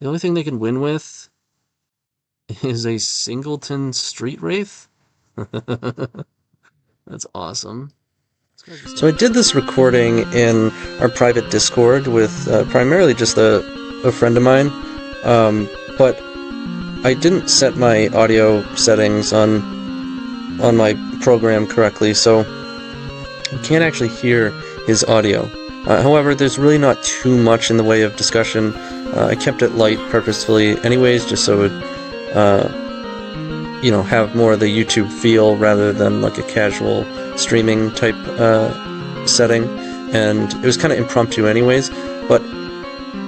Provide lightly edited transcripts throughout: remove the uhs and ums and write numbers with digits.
The only thing they can win with is a Singleton Street Wraith? That's awesome. So I did this recording in our private Discord with primarily just a friend of mine, but I didn't set my audio settings on my program correctly, so you can't actually hear his audio. However, there's really not too much in the way of discussion. I kept it light purposefully anyways, just so it would, have more of the YouTube feel rather than like a casual streaming type setting. And it was kind of impromptu anyways, but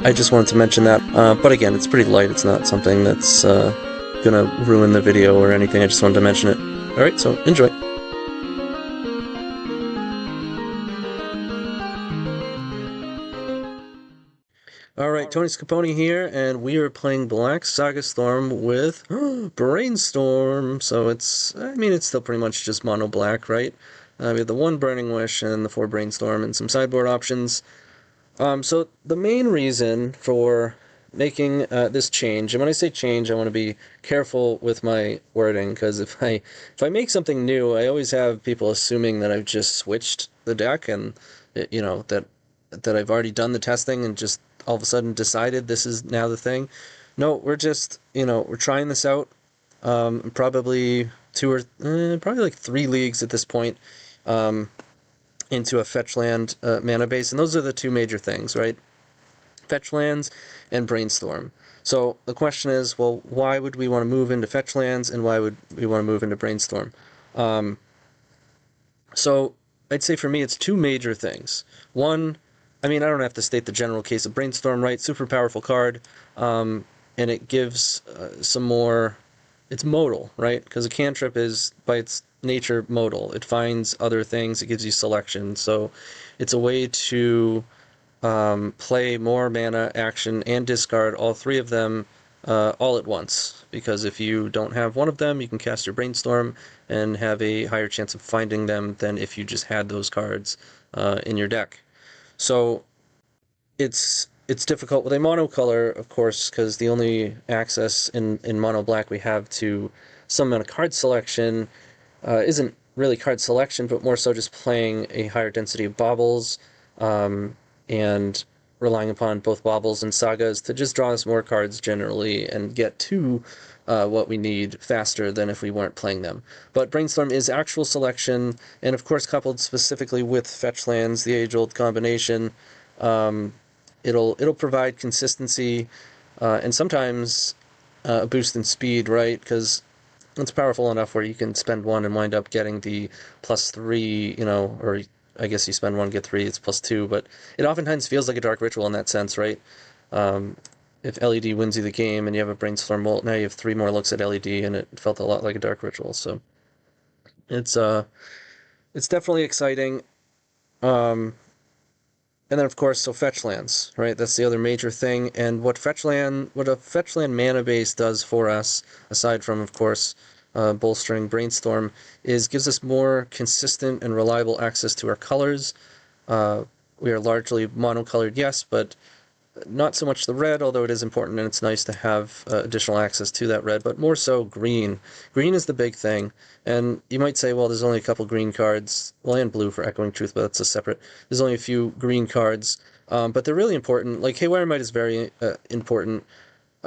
I just wanted to mention that. But again, it's pretty light. It's not something that's gonna ruin the video or anything. I just wanted to mention it. Alright, so enjoy. Alright, TonyScapone here, and we are playing Black Saga Storm with Brainstorm. So it's still pretty much just mono black, right? We have the 1 Burning Wish and the 4 Brainstorm and some sideboard options. So the main reason for making this change, and when I say change, I want to be careful with my wording, because if I make something new, I always have people assuming that I've just switched the deck and that I've already done the testing and just all of a sudden decided this is now the thing. No, we're just we're trying this out. Probably probably like 3 leagues at this point. Into a fetch land mana base, and those are the 2 major things, right? Fetch lands and Brainstorm. So the question is, well, why would we want to move into fetch lands, and why would we want to move into Brainstorm? So I'd say for me, it's 2 major things. One, I don't have to state the general case of Brainstorm, right? Super powerful card, and it gives some more. It's modal, right? Because a cantrip is, by its nature, modal. It finds other things, it gives you selection. So it's a way to play more mana, action, and discard all 3 of them all at once. Because if you don't have one of them, you can cast your Brainstorm and have a higher chance of finding them than if you just had those cards in your deck. So it's difficult with a monocolor, of course, because the only access in mono black we have to some amount of card selection isn't really card selection, but more so just playing a higher density of baubles and relying upon both baubles and sagas to just draw us more cards generally and get to what we need faster than if we weren't playing them. But Brainstorm is actual selection, and of course coupled specifically with fetch lands, the age-old combination. It'll provide consistency and sometimes a boost in speed, right? Because it's powerful enough where you can spend 1 and wind up getting the +3, or I guess you spend 1, get 3, it's +2, but it oftentimes feels like a Dark Ritual in that sense, right? If LED wins you the game and you have a Brainstorm, well, now you have 3 more looks at LED, and it felt a lot like a Dark Ritual, so it's definitely exciting. And then, of course, so fetch lands, right? That's the other major thing. And what a fetch land mana base does for us, aside from, of course, bolstering Brainstorm, is gives us more consistent and reliable access to our colors. We are largely monocolored, yes, but not so much the red, although it is important and it's nice to have additional access to that red, but more so green. Green is the big thing, and you might say, well, there's only a couple green cards, well, and blue for Echoing Truth, but that's a separate. There's only a few green cards, but they're really important. Like, Haywire Might is very important.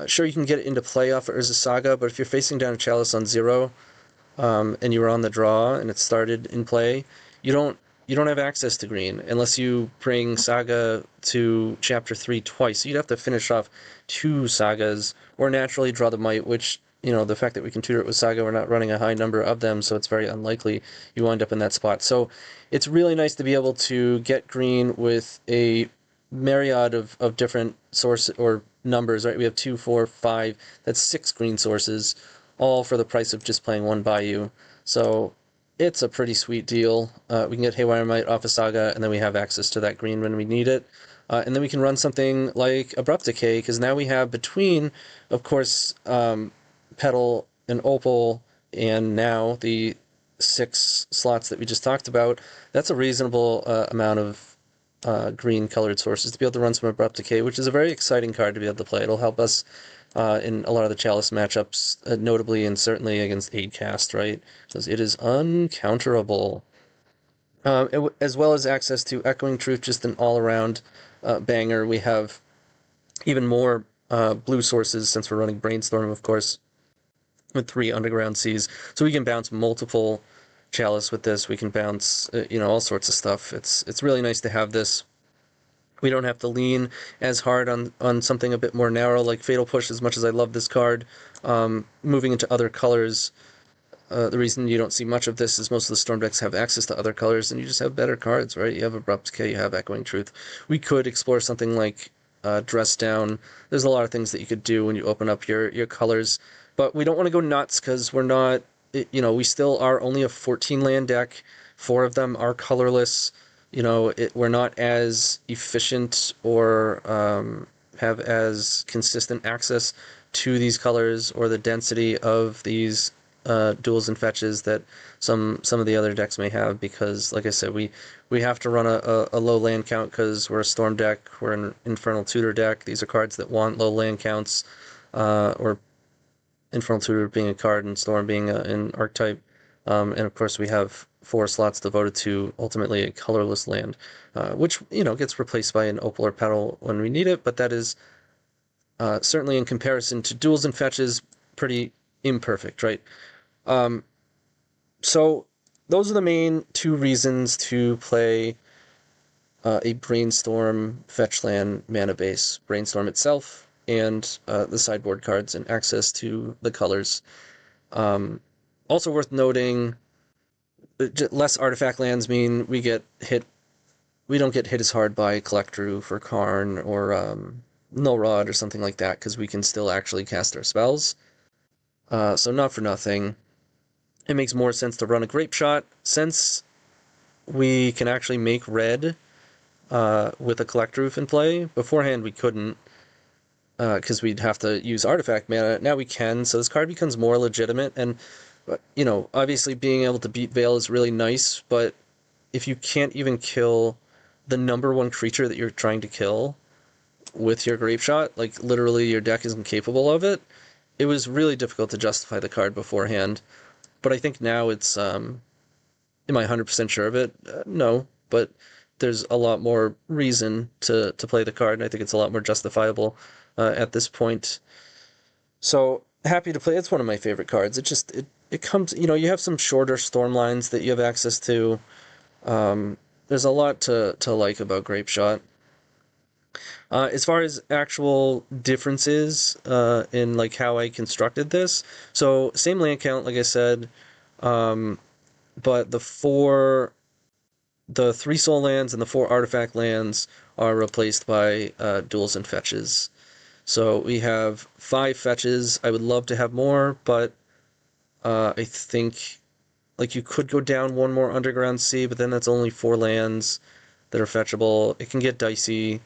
Sure, you can get it into play off Urza Saga, but if you're facing down a Chalice on 0, and you were on the draw and it started in play, you don't have access to green unless you bring Saga to Chapter 3 twice. So you'd have to finish off 2 Sagas or naturally draw the Might, which, the fact that we can tutor it with Saga, we're not running a high number of them, so it's very unlikely you wind up in that spot. So it's really nice to be able to get green with a myriad of different source or numbers, right? We have 2, 4, 5, that's 6 green sources, all for the price of just playing 1 Bayou. So it's a pretty sweet deal. We can get Haywire Might off of Saga, and then we have access to that green when we need it. And then we can run something like Abrupt Decay, because now we have between, of course, Petal and Opal, and now the 6 slots that we just talked about, that's a reasonable amount of green colored sources to be able to run some Abrupt Decay, which is a very exciting card to be able to play. It'll help us in a lot of the Chalice matchups, notably and certainly against Aid Cast, right? Because it is uncounterable. As well as access to Echoing Truth, just an all-around banger. We have even more blue sources since we're running Brainstorm, of course, with 3 Underground Seas. So we can bounce multiple Chalice with this. We can bounce, all sorts of stuff. It's really nice to have this. We don't have to lean as hard on something a bit more narrow like Fatal Push, as much as I love this card. Moving into other colors, the reason you don't see much of this is most of the Storm decks have access to other colors, and you just have better cards, right? You have Abrupt Decay, you have Echoing Truth. We could explore something like Dress Down. There's a lot of things that you could do when you open up your colors, but we don't want to go nuts because we're not, we still are only a 14 land deck. 4 of them are colorless. We're not as efficient or have as consistent access to these colors or the density of these duels and fetches that some of the other decks may have, because, like I said, we have to run a low land count because we're a Storm deck, we're an Infernal Tutor deck. These are cards that want low land counts, or Infernal Tutor being a card and Storm being an archetype. And of course we have 4 slots devoted to ultimately a colorless land, which, gets replaced by an Opal or Petal when we need it, but that is certainly in comparison to duels and fetches pretty imperfect, right? So those are the main 2 reasons to play a Brainstorm fetch land mana base. Brainstorm itself and the sideboard cards and access to the colors. Also worth noting, less artifact lands mean we don't get hit as hard by Collect Roof or Karn or Null Rod or something like that, because we can still actually cast our spells. So not for nothing, it makes more sense to run a Grape Shot, since we can actually make red with a Collect Roof in play. Beforehand we couldn't, because we'd have to use artifact mana. Now we can, so this card becomes more legitimate. And obviously being able to beat Veil is really nice, but if you can't even kill the number 1 creature that you're trying to kill with your Grape Shot, like literally your deck isn't capable of it, it was really difficult to justify the card beforehand. But I think now it's, am I 100% sure of it? No, but there's a lot more reason to play the card, and I think it's a lot more justifiable at this point. So happy to play. It's one of my favorite cards. It comes, you have some shorter storm lines that you have access to. There's a lot to like about Grape Shot. As far as actual differences in like how I constructed this, so same land count, like I said, but the 3 soul lands and the 4 artifact lands are replaced by duels and fetches. So we have 5 fetches. I would love to have more, but I think like you could go down 1 more Underground Sea, but then that's only 4 lands that are fetchable. It can get dicey.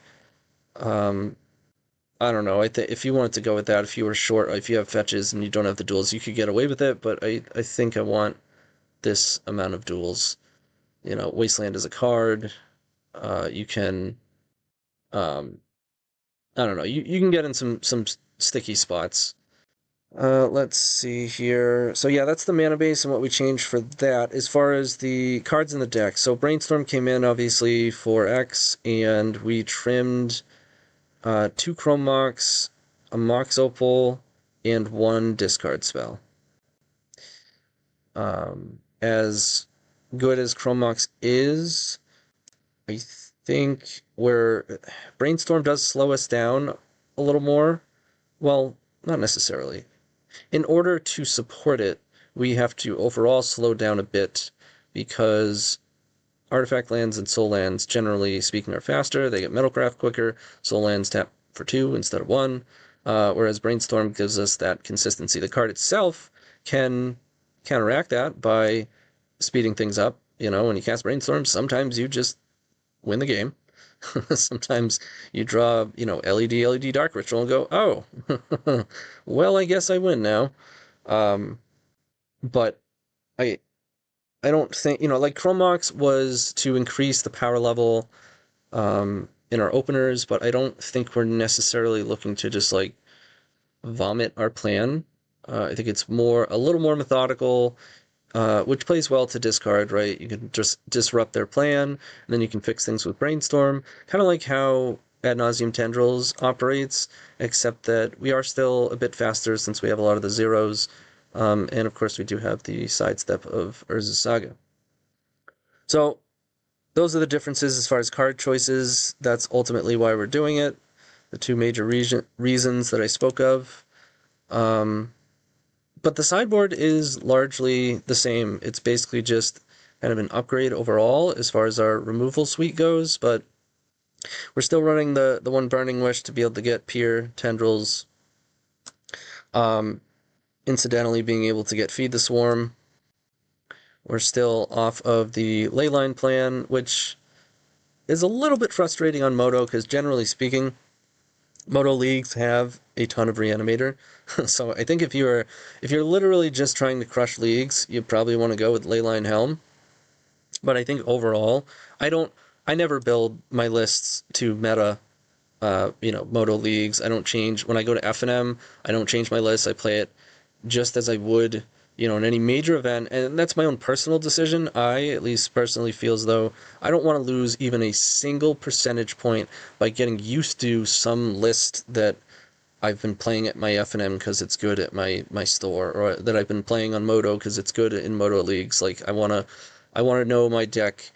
I don't know. If you wanted to go with that, if you were short, if you have fetches and you don't have the duels, you could get away with it. But I think I want this amount of duels. Wasteland is a card. You can, I don't know. You can get in some sticky spots. Let's see here. So yeah, that's the mana base and what we changed for that. As far as the cards in the deck, so Brainstorm came in obviously for X, and we trimmed 2 Chrome Mox, a Mox Opal, and 1 discard spell. As good as Chrome Mox is, I think where Brainstorm does slow us down a little more. Well, not necessarily. In order to support it, we have to overall slow down a bit, because artifact lands and soul lands, generally speaking, are faster. They get Metalcraft quicker. Soul lands tap for 2 instead of 1, whereas Brainstorm gives us that consistency. The card itself can counteract that by speeding things up. When you cast Brainstorm, sometimes you just win the game. Sometimes you draw, LED Dark Ritual and go, oh, well, I guess I win now. But I don't think, like Chrome Mox was to increase the power level in our openers, but I don't think we're necessarily looking to just like vomit our plan. I think it's a little more methodical, which plays well to discard, right? You can just disrupt their plan, and then you can fix things with Brainstorm, kind of like how Ad Nauseam Tendrils operates, except that we are still a bit faster since we have a lot of the zeros, and of course we do have the sidestep of Urza's Saga. So those are the differences as far as card choices. That's ultimately why we're doing it. The two major reasons that I spoke of. But the sideboard is largely the same. It's basically just kind of an upgrade overall as far as our removal suite goes, but we're still running the one Burning Wish to be able to get Peer, Tendrils, incidentally being able to get Feed the Swarm. We're still off of the Leyline plan, which is a little bit frustrating on Moto, because generally speaking, Moto leagues have a ton of Reanimator. So I think if you're literally just trying to crush leagues, you probably want to go with Leyline Helm. But I think overall, I never build my lists to meta, Moto leagues. I don't change when I go to FNM. I don't change my list. I play it just as I would, in any major event. And that's my own personal decision. I, at least personally, feel as though I don't want to lose even a single percentage point by getting used to some list that I've been playing at my FNM because it's good at my store, or that I've been playing on Moto because it's good in Moto leagues. Like I wanna know my deck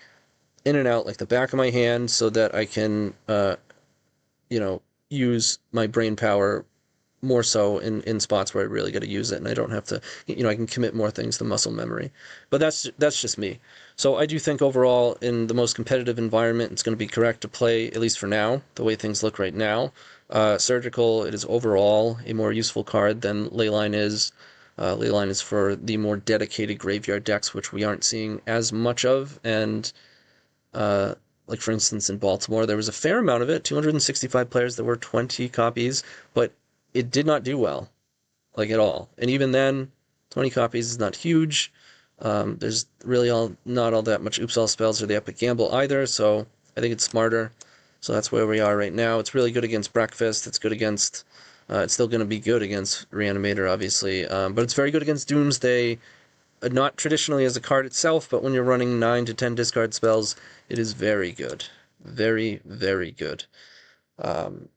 in and out like the back of my hand, so that I can you know use my brain power more so in spots where I really got to use it, and I don't have to, I can commit more things to muscle memory. But that's just me. So I do think overall, in the most competitive environment, it's going to be correct to play, at least for now, the way things look right now. Surgical, it is overall a more useful card than Leyline is. Leyline is for the more dedicated graveyard decks, which we aren't seeing as much of, and uh, like for instance in Baltimore, there was a fair amount of it, 265 players, there were 20 copies, but it did not do well, like at all. And even then, 20 copies is not huge. There's really not all that much Oops All Spells or the Epic Gamble either, so I think it's smarter. So that's where we are right now. It's really good against Breakfast. It's good against. It's still going to be good against Reanimator, obviously, but it's very good against Doomsday. Not traditionally as a card itself, but when you're running 9 to 10 discard spells, it is very good. Very, very good. Um,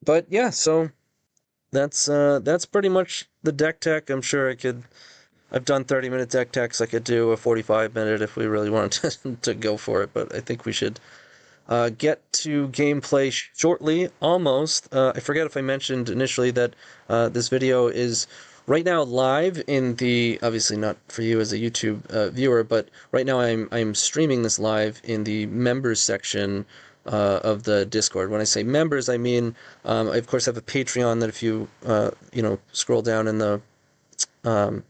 but yeah, so that's pretty much the deck tech. I'm sure I've done 30-minute deck techs. I could do a 45-minute if we really wanted to go for it, but I think we should get to gameplay shortly, almost. I forget if I mentioned initially that this video is right now live in the, obviously not for you as a YouTube viewer, but right now I'm streaming this live in the members section of the Discord. When I say members, I mean I of course have a Patreon that if you scroll down in um,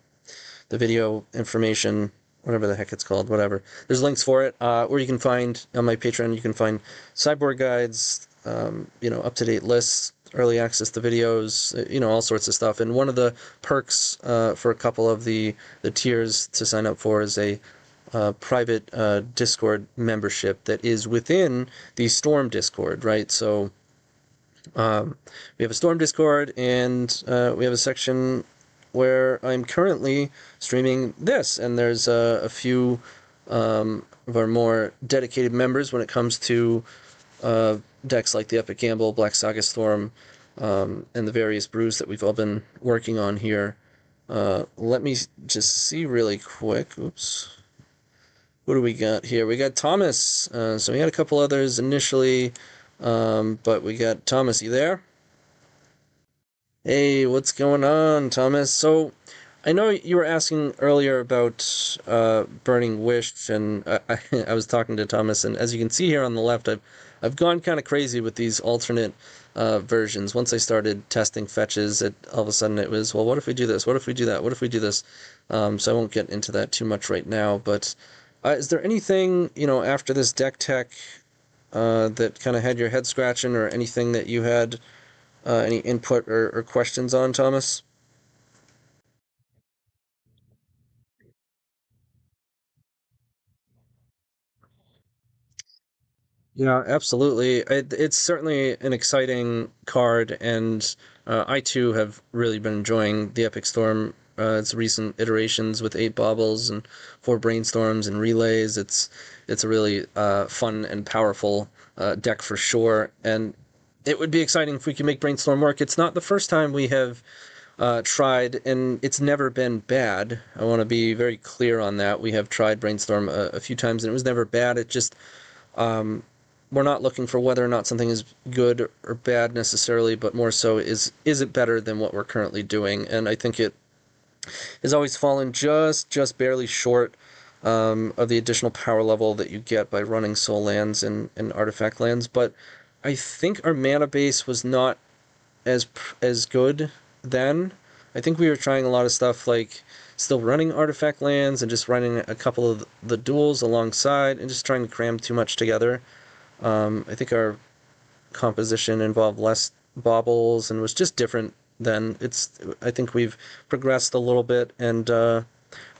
the video information, whatever the heck it's called, whatever. There's links for it, where you can find, on my Patreon, you can find sideboard guides, up-to-date lists, early access to videos, all sorts of stuff. And one of the perks for a couple of the tiers to sign up for is a private Discord membership that is within the Storm Discord, right? So we have a Storm Discord, and we have a section where I'm currently streaming this, and there's a few of our more dedicated members when it comes to decks like the Epic Gamble, Black Saga Storm, and the various brews that we've all been working on here. Let me just see really quick. Oops. What do we got here? We got Thomas. So we had a couple others initially, but we got Thomas. You there? Hey, what's going on, Thomas? So, I know you were asking earlier about Burning Wish, and I was talking to Thomas, and as you can see here on the left, I've gone kind of crazy with these alternate versions. Once I started testing fetches, all of a sudden it was, well, what if we do this? What if we do that? What if we do this? So I won't get into that too much right now, but is there anything, after this deck tech that kind of had your head scratching, or anything that you had any input or questions on, Thomas? Yeah, absolutely. It's certainly an exciting card, and I too have really been enjoying the Epic Storm. Its recent iterations with 8 baubles and 4 brainstorms and relays. It's a really fun and powerful deck for sure, and it would be exciting if we could make brainstorm work. It's not the first time we have tried, and it's never been bad. I want to be very clear on that. We have tried brainstorm a few times, and it was never bad. It just we're not looking for whether or not something is good or bad necessarily, but more so is it better than what we're currently doing? And I think it has always fallen just barely short of the additional power level that you get by running soul lands and artifact lands. But I think our mana base was not as good then. I think we were trying a lot of stuff like still running artifact lands and just running a couple of the duels alongside and just trying to cram too much together. I think our composition involved less baubles and was just different then. I think we've progressed a little bit, and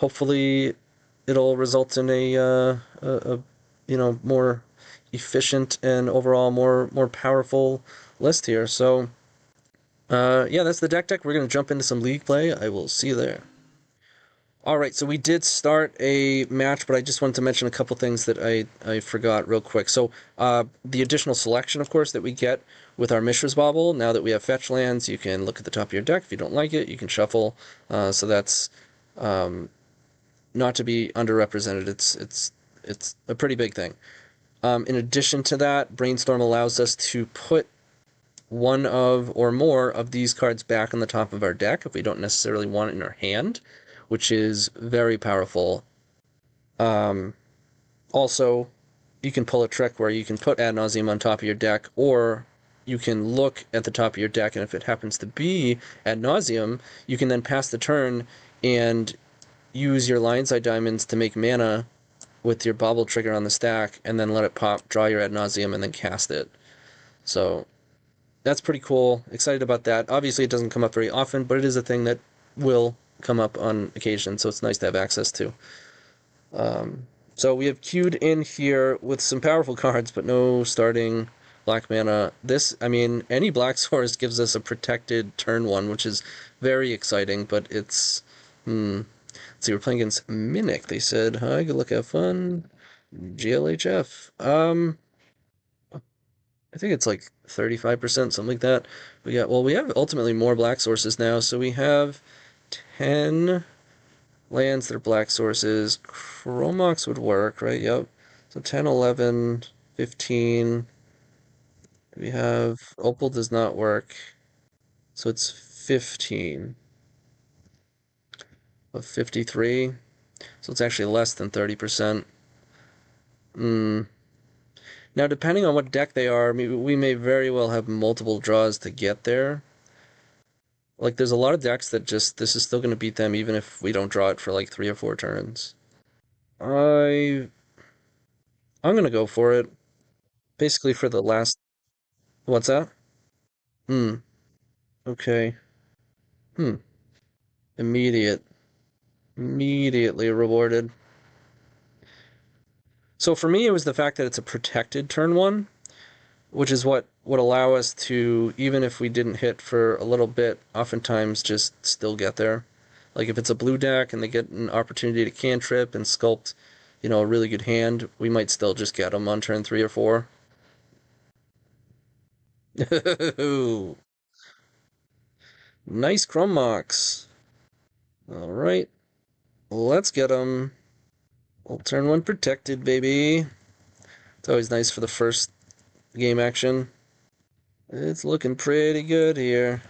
hopefully it'll result in a more efficient and overall more powerful list here. So yeah, that's the deck. We're gonna jump into some league play. I will see you there. All right, so we did start a match, but I just wanted to mention a couple things that I forgot real quick. So the additional selection, of course, that we get with our Mishra's Bauble, now that we have fetch lands, you can look at the top of your deck. If you don't like it, you can shuffle. So that's not to be underrepresented. It's a pretty big thing. In addition to that, Brainstorm allows us to put one of or more of these cards back on the top of our deck if we don't necessarily want it in our hand, which is very powerful. Also, you can pull a trick where you can put Ad Nauseam on top of your deck, or you can look at the top of your deck, and if it happens to be Ad Nauseam, you can then pass the turn and use your Lionside Diamonds to make mana with your Bauble trigger on the stack, and then let it pop, draw your Ad Nauseam, and then cast it. So that's pretty cool. Excited about that. Obviously, it doesn't come up very often, but it is a thing that will come up on occasion, so it's nice to have access to. So we have queued in here with some powerful cards, but no starting black mana. This, I mean, any black source gives us a protected turn one, which is very exciting, but it's... Let's see, we're playing against Mimic, they said. Hi, good luck, have fun. GLHF. I think it's like 35%, something like that. We have ultimately more black sources now, so we have 10 lands that are black sources. Chromox would work, right? Yep. So 10, 11, 15. We have Opal does not work. So it's 15 of 53. So it's actually less than 30%. Now, depending on what deck they are, we may very well have multiple draws to get there. Like, there's a lot of decks that this is still going to beat them even if we don't draw it for like 3 or 4 turns. I'm gonna go for it. Basically for the last... What's that? Okay. Hmm. Immediate. Immediately rewarded. So for me, it was the fact that it's a protected turn one, which is what would allow us to, even if we didn't hit for a little bit, oftentimes just still get there. Like if it's a blue deck and they get an opportunity to cantrip and sculpt, a really good hand, we might still just get them on turn 3 or 4. Nice Chrome Mox. All right, let's get them. We'll turn 1 protected, baby. It's always nice for the first game action. It's looking pretty good here.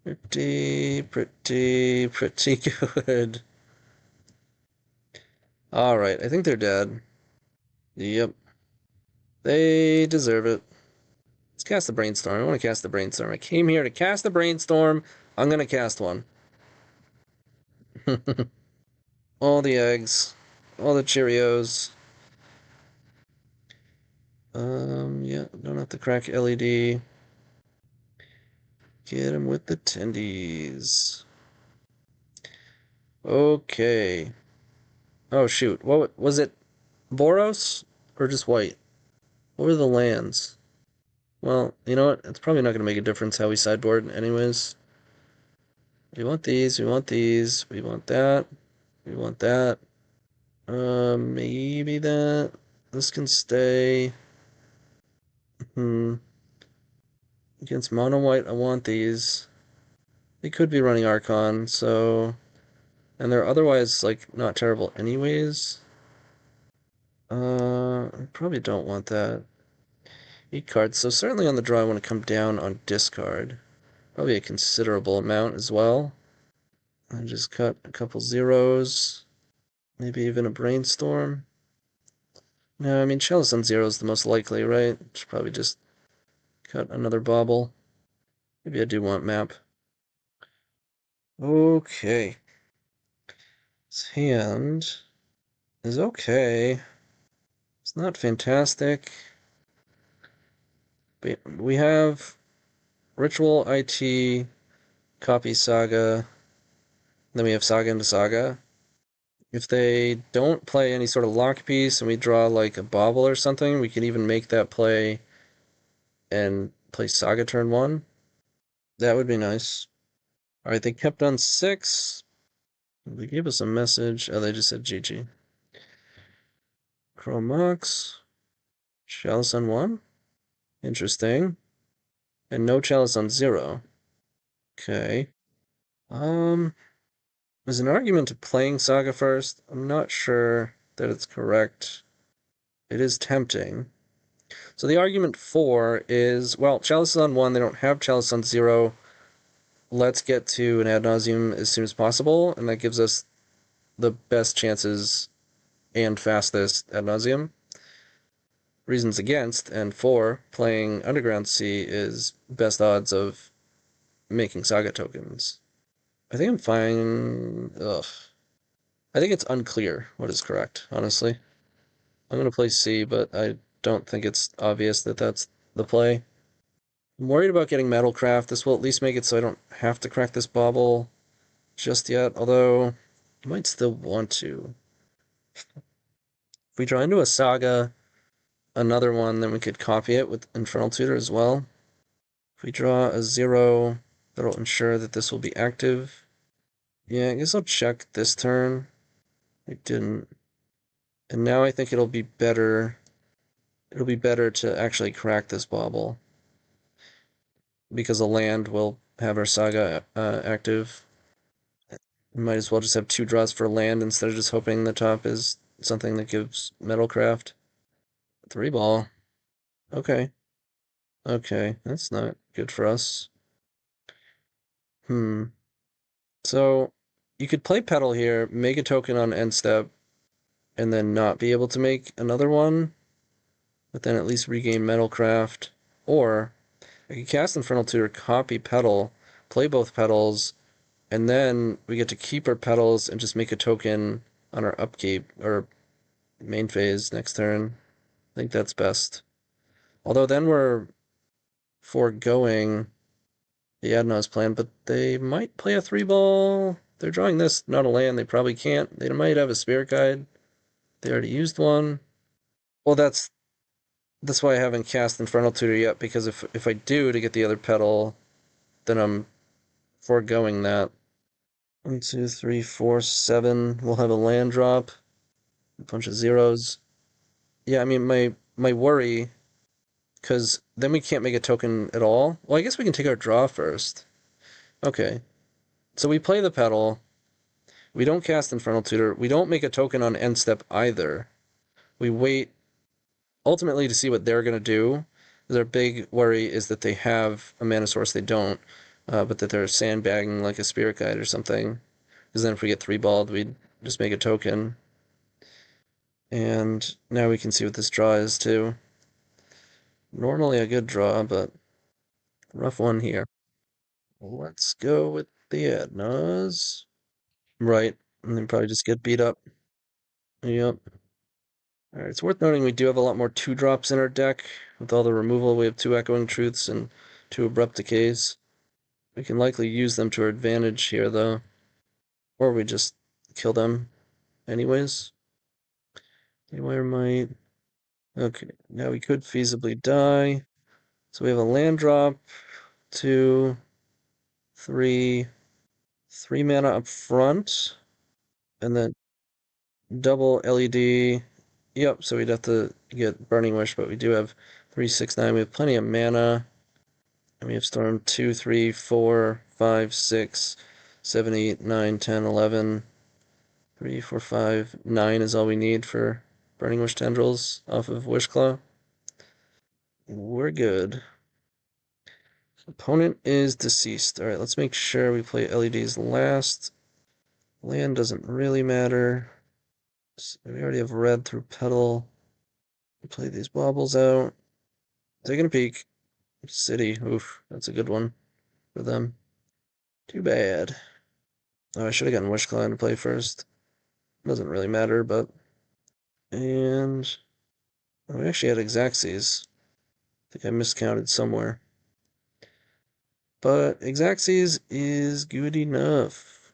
Pretty good. Alright, I think they're dead. Yep. They deserve it. Let's cast the Brainstorm. I want to cast the Brainstorm. I came here to cast the Brainstorm. I'm going to cast one. All the eggs. All the Cheerios. Yeah, don't have to crack LED. Get him with the tendies. Okay. Oh, shoot. What was it? Boros? Or just white? What were the lands? Well, you know what? It's probably not going to make a difference how we sideboard anyways. We want these, we want these, we want that, we want that. Maybe that. This can stay. Against mono white, I want these. They could be running Archon, so... And they're otherwise, like, not terrible anyways. I probably don't want that. 8 cards, so certainly on the draw I want to come down on discard. Probably a considerable amount as well. I just cut a couple zeros. Maybe even a Brainstorm. No, I mean, Chalice on zero is the most likely, right? Should probably just cut another bauble. Maybe I do want map. Okay. This hand is okay. It's not fantastic. But we have Ritual, IT, Copy Saga, then we have Saga into Saga. If they don't play any sort of lock piece and we draw like a bauble or something, we can even make that play and play Saga turn 1. That would be nice. Alright, they kept on 6. They gave us a message. Oh, they just said GG. Chromox. Chalice on 1. Interesting. And no Chalice on 0. Okay. There's an argument to playing Saga first. I'm not sure that it's correct. It is tempting. So the argument for is, well, Chalice is on 1, they don't have Chalice on 0. Let's get to an ad nauseam as soon as possible, and that gives us the best chances and fastest ad nauseam. Reasons against, and for, playing Underground Sea is best odds of making Saga tokens. I think I'm fine. Ugh. I think it's unclear what is correct, honestly. I'm going to play C, but I don't think it's obvious that that's the play. I'm worried about getting Metalcraft. This will at least make it so I don't have to crack this bauble just yet, although I might still want to. If we draw into a Saga, another one, then we could copy it with Infernal Tutor as well. If we draw a 0, that'll ensure that this will be active. Yeah, I guess I'll check this turn. I didn't. And now I think it'll be better to actually crack this bauble. Because a land will have our Saga active. We might as well just have 2 draws for land instead of just hoping the top is something that gives Metalcraft. 3 ball. Okay. Okay, that's not good for us. So, you could play Petal here, make a token on end step, and then not be able to make another one, but then at least regain Metalcraft. Or, I could cast Infernal Tutor, copy Petal, play both Petals, and then we get to keep our Petals and just make a token on our upkeep, or main phase next turn. I think that's best. Although then we're foregoing the Adnos plan, but they might play a 3-ball. They're drawing this, not a land. They probably can't. They might have a Spirit Guide. They already used one. Well, that's why I haven't cast Infernal Tutor yet, because if I do to get the other Petal, then I'm foregoing that. 1, 2, 3, 4, 7. We'll have a land drop. A bunch of zeros. Yeah, I mean, my worry, because then we can't make a token at all. Well, I guess we can take our draw first. Okay. So we play the Petal. We don't cast Infernal Tutor. We don't make a token on end step either. We wait ultimately to see what they're going to do. Their big worry is that they have a mana source they don't, but that they're sandbagging like a Spirit Guide or something. Because then if we get 3-balled, we'd just make a token. And now we can see what this draw is too. Normally a good draw, but rough one here. Let's go with the Adnas. Right, and then probably just get beat up. Yep. Alright, it's worth noting we do have a lot more 2-drops in our deck. With all the removal, we have 2 Echoing Truths and 2 Abrupt Decays. We can likely use them to our advantage here, though. Or we just kill them anyways. Anywhere might... Okay, now we could feasibly die. So we have a land drop, 2, 3, 3 mana up front, and then double LED. Yep, so we'd have to get Burning Wish, but we do have 3, 6, 9. We have plenty of mana. And we have Storm 2, 3, 4, 5, 6, 7, 8, 9, 10, 11. 3, 4, 5, 9 is all we need for Burning Wish Tendrils off of Wishclaw. We're good. Opponent is deceased. Alright, let's make sure we play LEDs last. Land doesn't really matter. So we already have red through Petal. Play these baubles out. Taking a peek. City. Oof, that's a good one for them. Too bad. Oh, I should have gotten Wishclaw to play first. Doesn't really matter, but... And... Oh, we actually had Xaxes. I think I miscounted somewhere. But Xaxes is good enough.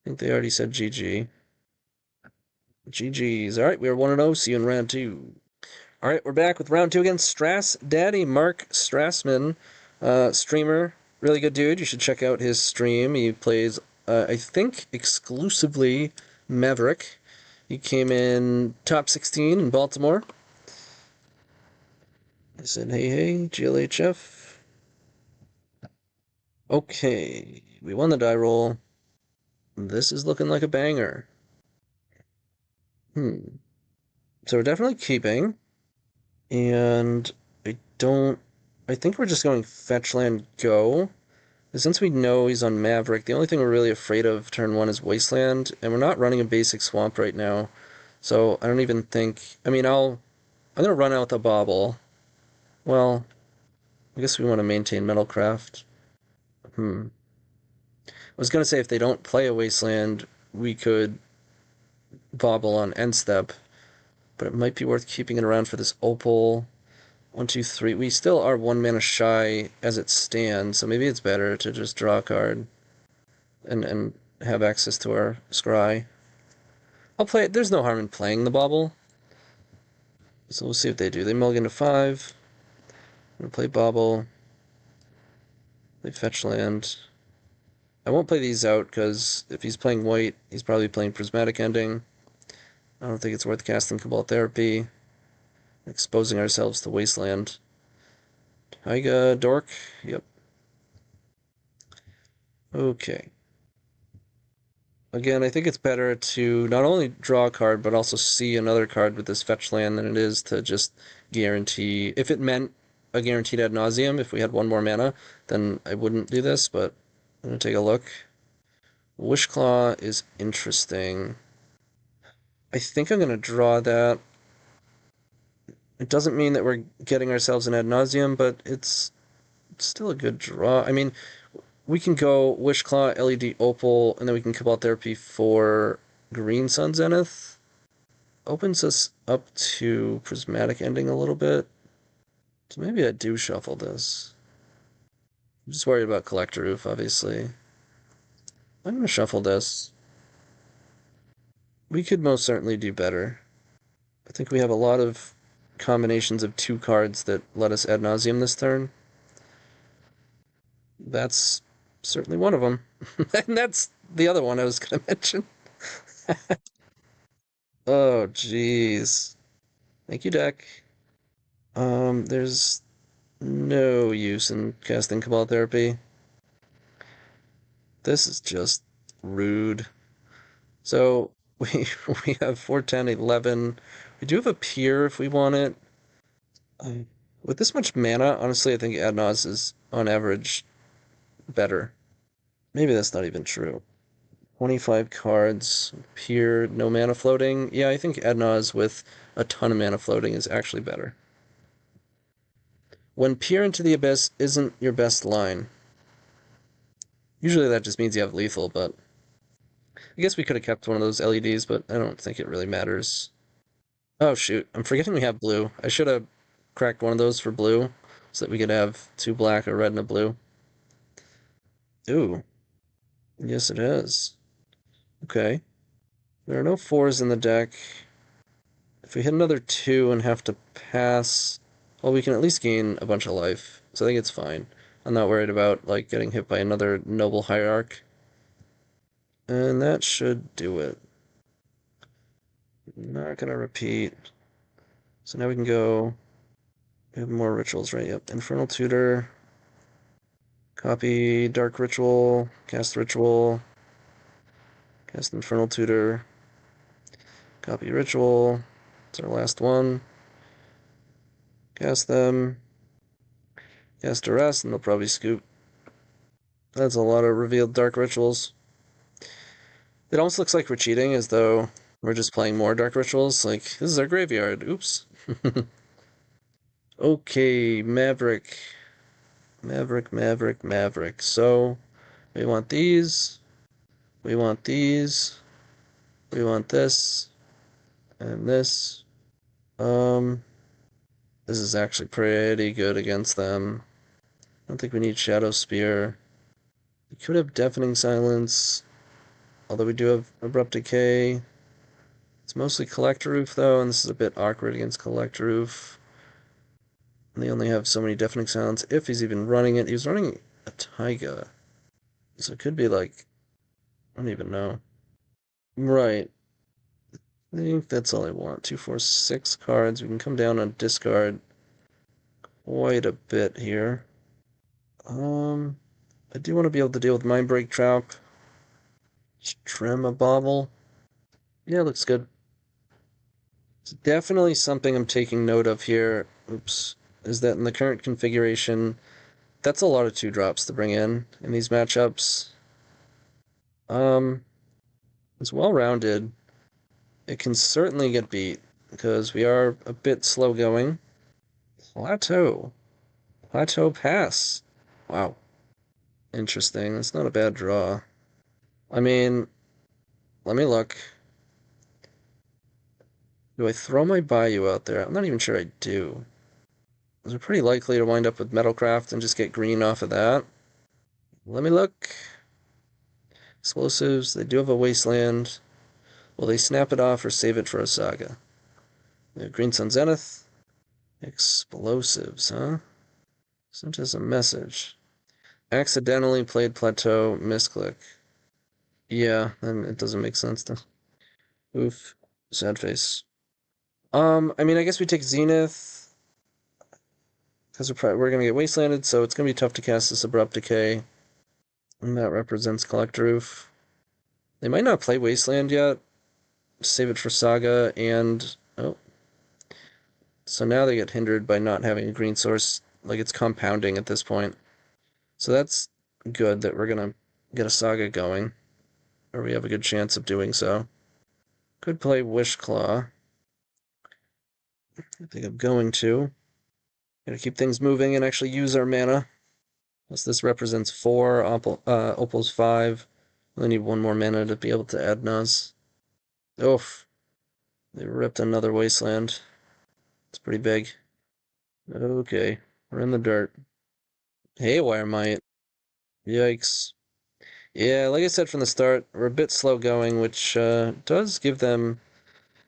I think they already said GG. GG's. Alright, we are 1-0. See you in round 2. Alright, we're back with round 2 against Strass Daddy, Mark Strassman, streamer. Really good dude. You should check out his stream. He plays, I think, exclusively Maverick. He came in top 16 in Baltimore. I said, hey, GLHF. Okay, we won the die roll. This is looking like a banger. So we're definitely keeping. And I think we're just going fetch land go. Since we know he's on Maverick, the only thing we're really afraid of turn 1 is Wasteland, and we're not running a basic swamp right now. So I don't even think... I mean, I'm going to run out the bauble. Well, I guess we want to maintain Metalcraft. I was going to say if they don't play a Wasteland, we could bauble on end step, but it might be worth keeping it around for this Opal. 1, 2, 3. We still are 1 mana shy as it stands, so maybe it's better to just draw a card and have access to our scry. I'll play it. There's no harm in playing the bauble. So we'll see what they do. They mulligan to 5. I'm gonna play bauble. They fetch land. I won't play these out because if he's playing white, he's probably playing Prismatic Ending. I don't think it's worth casting Cabal Therapy. Exposing ourselves to Wasteland. Taiga, Dork. Yep. Okay. Again, I think it's better to not only draw a card, but also see another card with this fetch land than it is to just guarantee... If it meant a guaranteed ad nauseam, if we had 1 more mana, then I wouldn't do this, but I'm going to take a look. Wishclaw is interesting. I think I'm going to draw that. It doesn't mean that we're getting ourselves an ad nauseam, but it's still a good draw. I mean, we can go Wishclaw, LED Opal, and then we can Cabal Therapy for Green Sun Zenith. Opens us up to Prismatic Ending a little bit. So maybe I do shuffle this. I'm just worried about Collector Roof, obviously. I'm going to shuffle this. We could most certainly do better. I think we have a lot of combinations of 2 cards that let us ad nauseam this turn. That's certainly one of them. And that's the other one I was going to mention. Oh, jeez. Thank you, deck. There's no use in casting Cabal Therapy. This is just rude. So, we have 4, 10, 11. We do have a Pier if we want it. With this much mana, honestly, I think Ad Naus is, on average, better. Maybe that's not even true. 25 cards, Pier, no mana floating. Yeah, I think Ad Naus with a ton of mana floating is actually better. When Peer into the Abyss isn't your best line. Usually that just means you have lethal, but... I guess we could have kept one of those LEDs, but I don't think it really matters. Oh shoot, I'm forgetting we have blue. I should have cracked one of those for blue, so that we could have 2 black, a red, and a blue. Ooh. Yes, it is. Okay. There are no 4s in the deck. If we hit another 2 and have to pass, well, we can at least gain a bunch of life. So I think it's fine. I'm not worried about, like, getting hit by another Noble Hierarch. And that should do it. Not gonna repeat. So now we can go... We have more rituals, right? Yep. Infernal Tutor. Copy Dark Ritual. Cast Ritual. Cast Infernal Tutor. Copy Ritual. It's our last one. Cast them. Cast Duress, and they'll probably scoop. That's a lot of revealed Dark Rituals. It almost looks like we're cheating, as though we're just playing more Dark Rituals. Like, this is our graveyard. Oops. Okay, Maverick. Maverick. So, we want these. We want these. We want this. And this. This is actually pretty good against them. I don't think we need Shadow Spear. We could have Deafening Silence. Although we do have Abrupt Decay. It's mostly Collector Roof, though, and this is a bit awkward against Collector Roof. And they only have so many Deafening Silence, if he's even running it. He was running a Taiga. So it could be like... I don't even know. Right. I think that's all I want. 2, 4, 6 cards. We can come down on discard quite a bit here. I do want to be able to deal with Mindbreak Trap. Trim a Bauble. Yeah, looks good. It's definitely something I'm taking note of here. Oops. Is that in the current configuration, that's a lot of 2-drops to bring in these matchups. It's well-rounded. It can certainly get beat, because we are a bit slow going. Plateau Pass. Wow. Interesting. That's not a bad draw. I mean, let me look. Do I throw my Bayou out there? I'm not even sure I do. They're pretty likely to wind up with Metalcraft and just get green off of that. Let me look. Explosives, they do have a Wasteland. Will they snap it off or save it for a Saga? They have Green Sun Zenith. Explosives, huh? Sent us a message. Accidentally played Plateau, misclick. Yeah, then it doesn't make sense to. Oof. Sad face. I mean, I guess we take Zenith. Because we're gonna get Wastelanded, so it's gonna be tough to cast this Abrupt Decay. And that represents Collector Roof. They might not play Wasteland yet. Save it for Saga, and... Oh. So now they get hindered by not having a green source. Like, it's compounding at this point. So that's good that we're gonna get a Saga going. Or we have a good chance of doing so. Could play Wishclaw. I think I'm going to. Gotta keep things moving and actually use our mana. Plus this represents 4, Opal's 5. We only need 1 more mana to be able to add Naus. Oof. They ripped another Wasteland. It's pretty big. Okay, we're in the dirt. Haywire Might. Yikes. Yeah, like I said from the start, we're a bit slow going, which does give them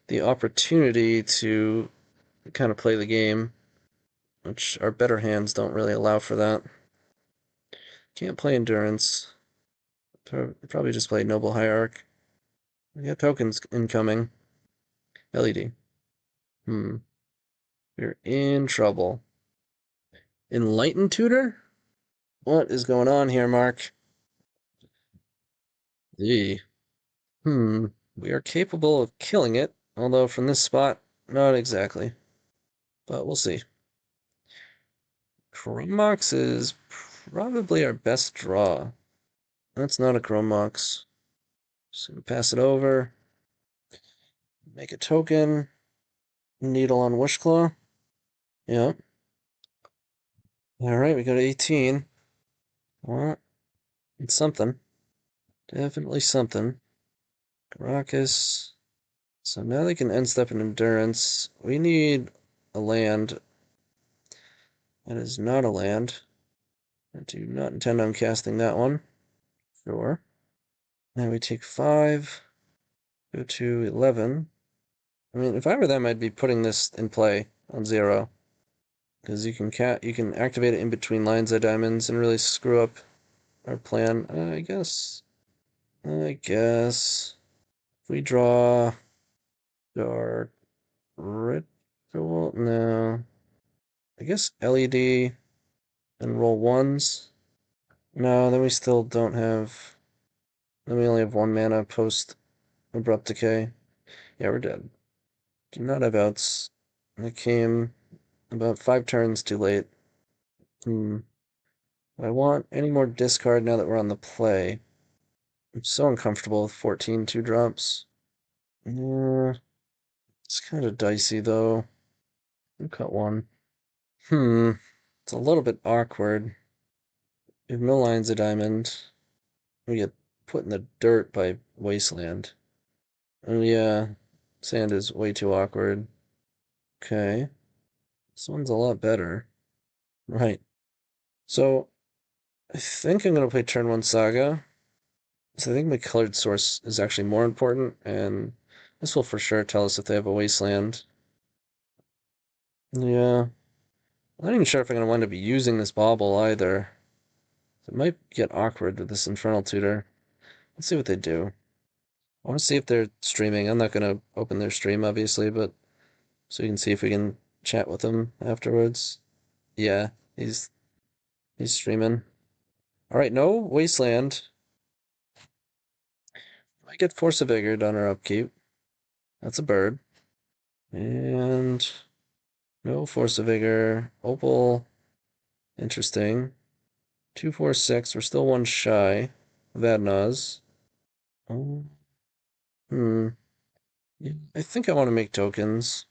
the opportunity to kind of play the game, which our better hands don't really allow for that. Can't play Endurance. Probably just play Noble Hierarch. We got tokens incoming. LED. We're in trouble. Enlightened Tutor? What is going on here, Mark? Eee. We are capable of killing it, although from this spot, not exactly. But we'll see. Chrome Mox is probably our best draw. That's not a Chrome Mox. Just gonna pass it over. Make a token. Needle on Wishclaw. Yeah. Alright, we got 18. Well, it's something. Definitely something. Caracas. So now they can end step in Endurance. We need a land. That is not a land. I do not intend on casting that one. Sure. Now we take 5. Go to 11. I mean, if I were them, I'd be putting this in play on 0. Because you can activate it in between lines of diamonds and really screw up our plan. I guess. If we draw dark ritual, no. I guess LED and roll 1s. No, then we still don't have. Then we only have 1 mana post Abrupt Decay. Yeah, we're dead. Do not have outs. I came about 5 turns too late. Do I want any more discard now that we're on the play? I'm so uncomfortable with 14 2-drops. Yeah, it's kind of dicey though. We'll cut 1. It's a little bit awkward. We have no lines of diamond. We get put in the dirt by Wasteland. Oh yeah, sand is way too awkward. Okay, this one's a lot better. Right. So, I think I'm going to play turn 1 Saga. So I think my colored source is actually more important, and this will for sure tell us if they have a Wasteland. Yeah. I'm not even sure if I'm going to wind up using this bauble either. It might get awkward with this Infernal Tutor. Let's see what they do. I want to see if they're streaming. I'm not going to open their stream, obviously, but so you can see if we can chat with them afterwards. Yeah, he's streaming. Alright, no Wasteland. I get Force of Vigor on our upkeep. That's a bird. And no Force of Vigor. Opal. Interesting. 2, 4, 6. We're still 1 shy of Adnaz. Oh. Yeah, I think I want to make tokens.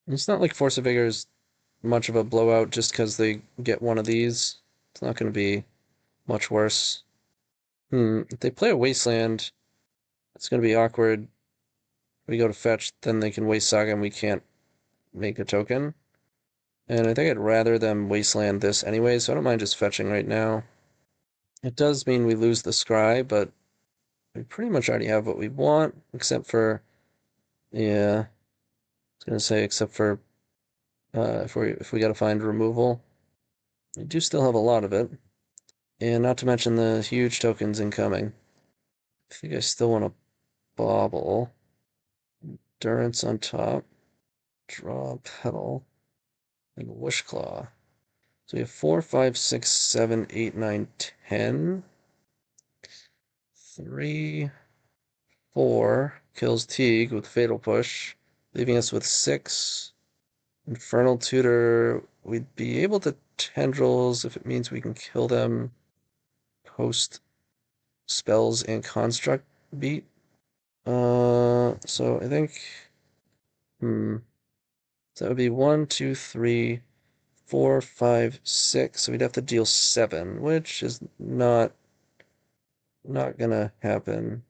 It's not like Force of Vigor is much of a blowout just because they get one of these. It's not going to be much worse. If they play a Wasteland, it's going to be awkward. We go to fetch, then they can waste Saga and we can't make a token. And I think I'd rather them Wasteland this anyway, so I don't mind just fetching right now. It does mean we lose the Scry, but we pretty much already have what we want, except for, yeah, I was going to say, except for if we got to find removal. We do still have a lot of it. And not to mention the huge tokens incoming. I think I still want to bauble. Endurance on top. Draw a petal. And Wishclaw. So we have 4, 5, 6, 7, 8, 9, 10. 3, 4 kills Teague with Fatal Push, leaving us with 6. Infernal Tutor, we'd be able to Tendrils if it means we can kill them post spells and construct beat. So I think, so that would be 1, 2, 3, 4, 5, 6. So we'd have to deal 7, which is not gonna happen.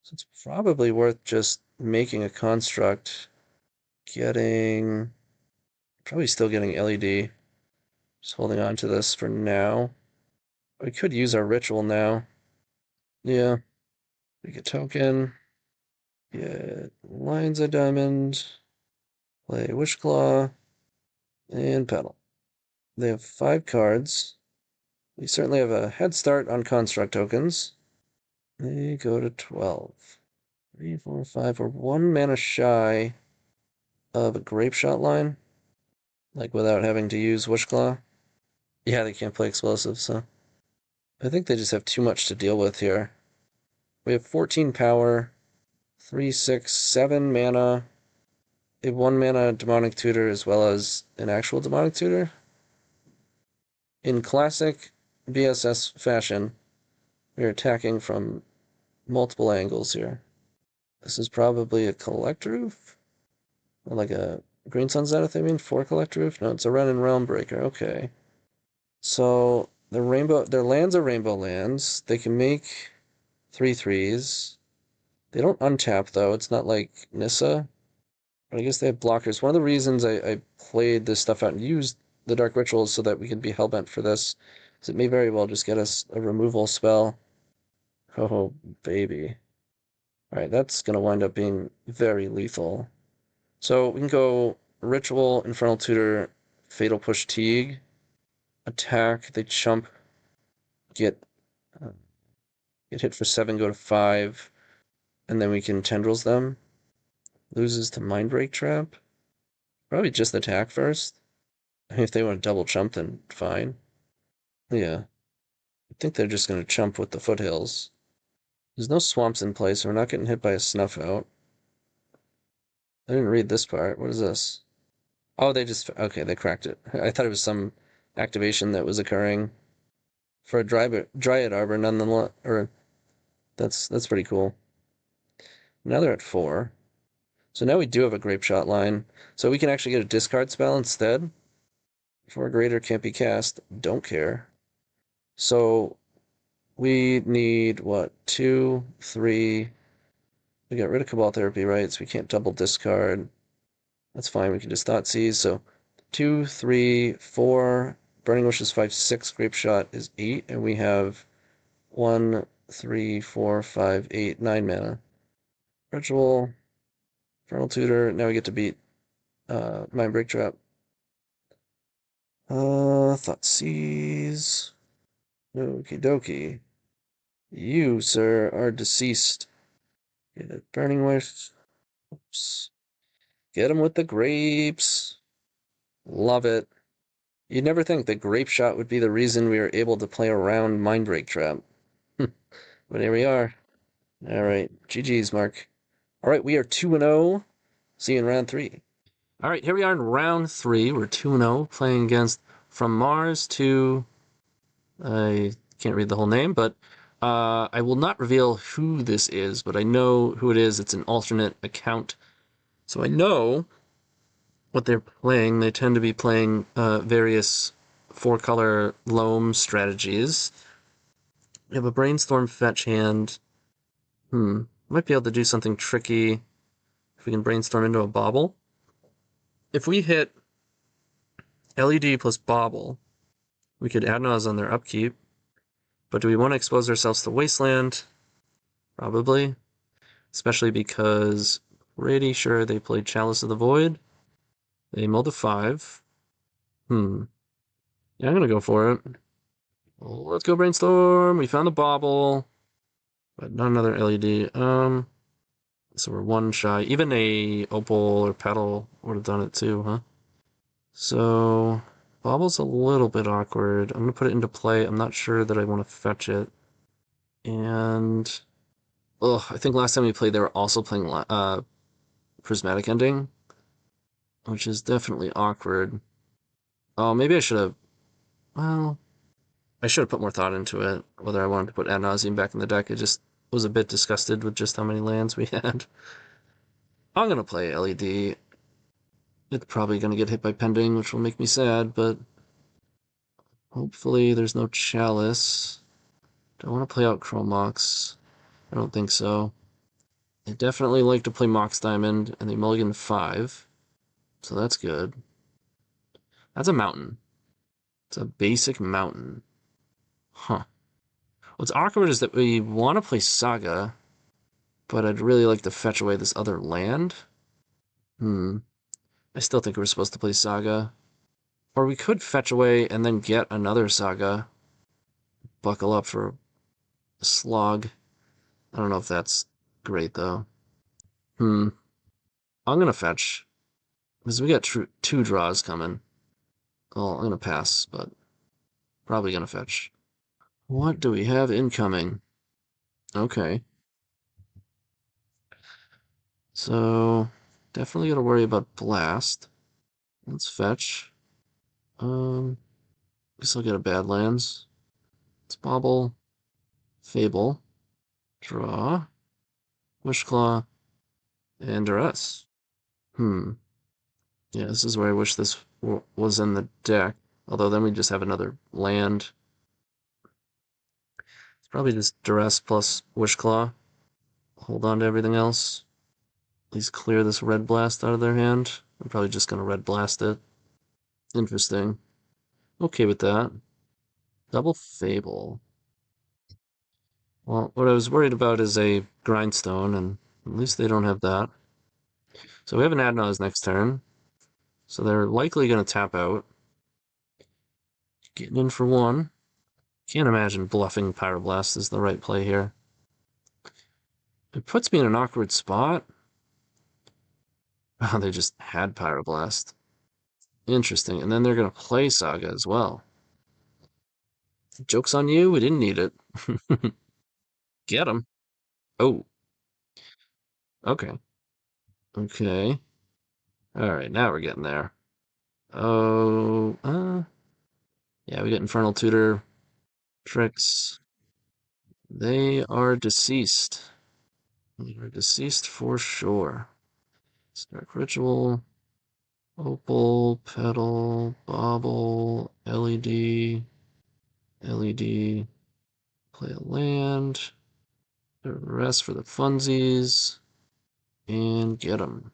So it's probably worth just making a construct, probably still getting LED. Just holding on to this for now. We could use our ritual now. Yeah. Make a token. Get Lines of Diamond. Play Wishclaw. And Petal. They have 5 cards. We certainly have a head start on construct tokens. They go to 12. 3, 4, 5. We're 1 mana shy of a Grape Shot line. Like without having to use Wishclaw. Yeah, they can't play explosives, so. I think they just have too much to deal with here. We have 14 power, 3, 6, 7 mana, a 1 mana Demonic Tutor as well as an actual Demonic Tutor. In classic BSS fashion, we're attacking from multiple angles here. This is probably a Collect Roof? Or like a Green Sun Zenith, I mean? 4 Collect Roof? No, it's a Ren and Realm Breaker, okay. So, their lands are rainbow lands. They can make 3/3s. They don't untap, though. It's not like Nissa. But I guess they have blockers. One of the reasons I played this stuff out and used the Dark Rituals so that we could be hellbent for this is it may very well just get us a removal spell. Oh, baby. Alright, that's going to wind up being very lethal. So we can go Ritual, Infernal Tutor, Fatal Push Teague, attack, they chump, get get hit for 7, go to 5, and then we can Tendrils them. Loses to Mindbreak Trap. Probably just attack first. If they want to double chump, then fine. Yeah. I think they're just going to chump with the foothills. There's no swamps in place, so we're not getting hit by a snuff out. I didn't read this part. What is this? Oh, they just... Okay, they cracked it. I thought it was some activation that was occurring for a Dryad Arbor, nonetheless. Or that's pretty cool. Now they're at 4. So now we do have a Grape Shot line. So we can actually get a discard spell instead. For a greater can't be cast. Don't care. So we need, what, 2, 3... We got rid of Cabal Therapy, right? So we can't double discard. That's fine, we can just Thoughtseize. So 2, 3, 4, Burning Wish is 5, 6, Grape Shot is 8, and we have 1, 3, 4, 5, 8, 9 mana. Ritual, Infernal Tutor, now we get to beat Mindbreak Trap. Thoughtseize. Okie dokie. You, sir, are deceased. Get a Burning Wish. Oops. Get him with the grapes. Love it. You'd never think that Grape Shot would be the reason we were able to play around Mindbreak Trap. But here we are. Alright, GG's, Mark. Alright, we are 2-0. See you in round 3. Alright, here we are in round 3. We're 2-0, playing against From Mars to... I can't read the whole name, but I will not reveal who this is, but I know who it is. It's an alternate account. So I know what they're playing. They tend to be playing various 4-color loam strategies. We have a Brainstorm fetch hand. Might be able to do something tricky if we can Brainstorm into a Bauble. If we hit LED plus Bauble, we could add Naus on their upkeep. But do we want to expose ourselves to Wasteland? Probably. Especially because pretty sure they played Chalice of the Void. They mulled a 5. Yeah, I'm gonna go for it. Well, let's go Brainstorm. We found the Bauble. But not another LED. So we're 1 shy. Even a Opal or Petal would have done it too, huh? So Bauble's a little bit awkward. I'm gonna put it into play. I'm not sure that I want to fetch it. And I think last time we played they were also playing Prismatic Ending, which is definitely awkward. Oh, maybe I should have... Well, I should have put more thought into it, whether I wanted to put Ad Nauseam back in the deck. I just was a bit disgusted with just how many lands we had. I'm gonna play LED. It's probably gonna get hit by Pending, which will make me sad, but hopefully there's no Chalice. Do I want to play out Chrome Mox? I don't think so. They definitely like to play Mox Diamond, and they mulligan 5. So that's good. That's a mountain. It's a basic mountain. Huh. What's awkward is that we want to play Saga, but I'd really like to fetch away this other land. I still think we're supposed to play Saga. Or we could fetch away and then get another Saga. Buckle up for a slog. I don't know if that's great, though. I'm gonna fetch. Because we got 2 draws coming. Well, I'm gonna pass, but probably gonna fetch. What do we have incoming? Okay. So, definitely gotta worry about Blast. Let's fetch. Guess I'll get a Badlands. Let's Bauble. Fable. Draw. Wishclaw. And Duress. Yeah, this is where I wish this was in the deck. Although then we just have another land. It's probably just Duress plus Wishclaw. Hold on to everything else. At least clear this Red Blast out of their hand. I'm probably just going to Red Blast it. Interesting. Okay with that. Double Fable. Well, what I was worried about is a grindstone, and at least they don't have that. So we have an Adnaz next turn. So they're likely going to tap out. Getting in for one. Can't imagine bluffing Pyroblast is the right play here. It puts me in an awkward spot. Oh, they just had Pyroblast. Interesting. And then they're going to play Saga as well. Joke's on you, we didn't need it. Get him. Oh. Okay. Okay. Alright, now we're getting there. Oh, yeah, we get Infernal Tutor tricks. They are deceased. They are deceased for sure. Dark Ritual, Opal, Petal, Bauble, LED, LED, play a land, the rest for the funsies, and get them.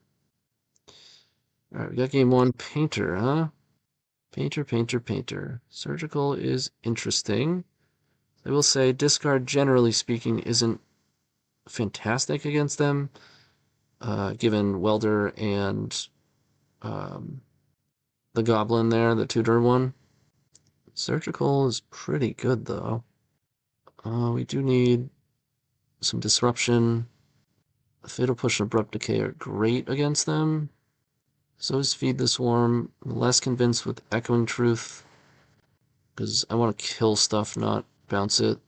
Alright, we got game one, Painter, huh? Painter, Painter, Painter. Surgical is interesting. I will say discard, generally speaking, isn't fantastic against them, given Welder and the Goblin there, the Tutor one. Surgical is pretty good, though. We do need some disruption. Fatal Push and Abrupt Decay are great against them. So is Feed the Swarm. I'm less convinced with Echoing Truth, because I want to kill stuff, not bounce it.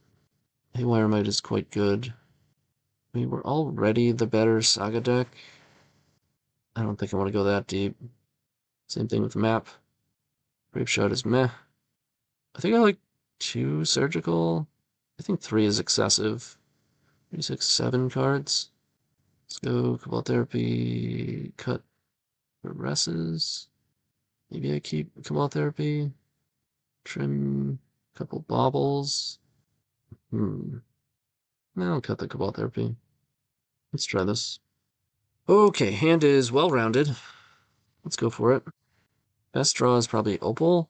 Haywire Might is quite good. I mean, we're already the better Saga deck. I don't think I want to go that deep. Same thing with Map. Grape Shot is meh. I think I like 2 Surgical. I think 3 is excessive. 3, 6, 7 cards. Let's go Cabal Therapy, cut Progresses. Maybe I keep Cabal Therapy. Trim a couple Baubles. I'll cut the Cabal Therapy. Let's try this. Okay, hand is well-rounded. Let's go for it. Best draw is probably Opal.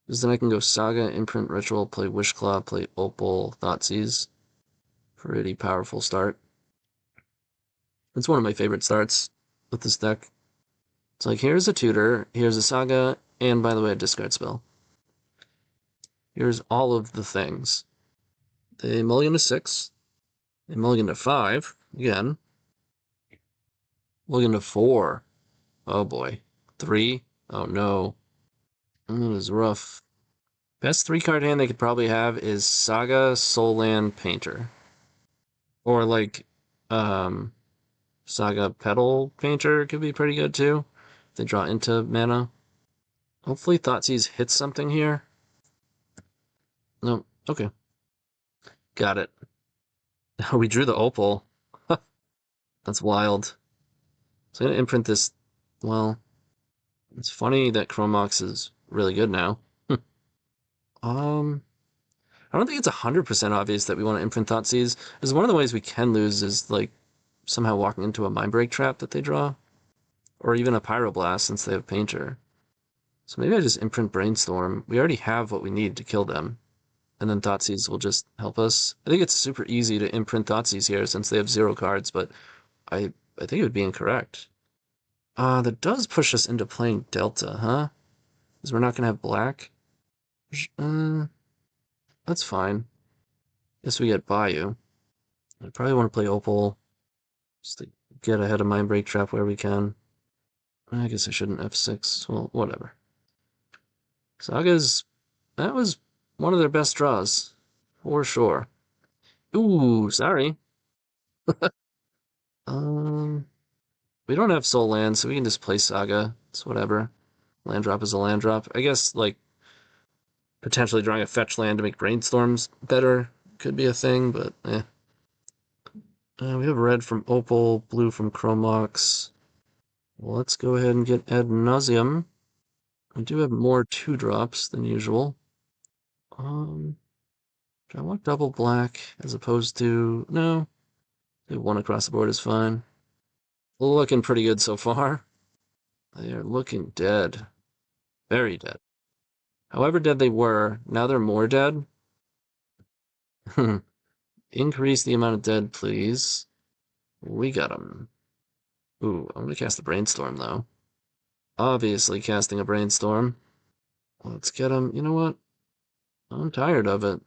Because then I can go Saga, Imprint, Ritual, play Wishclaw, play Opal, Thoughtseize. Pretty powerful start. It's one of my favorite starts with this deck. It's like, here's a Tutor, here's a Saga, and by the way, a discard spell. Here's all of the things. They mulligan to 6. They mulligan to 5, again. Mulligan to 4. Oh boy. 3? Oh no. That is rough. Best 3-card hand they could probably have is Saga, Soulland, Painter. Or like, Saga, Petal, Painter could be pretty good too. If they draw into mana. Hopefully Thoughtseize hits something here. No, okay. Got it. We drew the Opal. That's wild. So I'm gonna imprint this. Well, it's funny that Chromox is really good now. I don't think it's 100% obvious that we want to imprint Thoughtseize, because one of the ways we can lose is like somehow walking into a Mindbreak trap that they draw, or even a Pyroblast since they have Painter. So maybe I just imprint Brainstorm. We already have what we need to kill them, and then Thoughtseize will just help us. I think it's super easy to imprint Thoughtseize here since they have 0 cards, but I think it would be incorrect. That does push us into playing Delta, huh? Because we're not going to have black. That's fine. Guess we get Bayou. I probably want to play Opal just to get ahead of Mindbreak Trap where we can. I guess I shouldn't F6. Well, whatever. Saga's... That was one of their best draws. For sure. Ooh, sorry. We don't have Soul Land, so we can just play Saga. It's whatever. Land drop is a land drop. I guess, like, potentially drawing a fetch land to make Brainstorms better could be a thing, but eh. We have red from Opal, blue from Chromox. Well, let's go ahead and get Ad Nauseam. We do have more 2-drops than usual. Do I want double black as opposed to... No. 1 across the board is fine. Looking pretty good so far. They are looking dead. Very dead. However dead they were, now they're more dead. Increase the amount of dead, please. We got him. Ooh, I'm gonna cast the Brainstorm, though. Obviously casting a Brainstorm. Let's get him. You know what? I'm tired of it.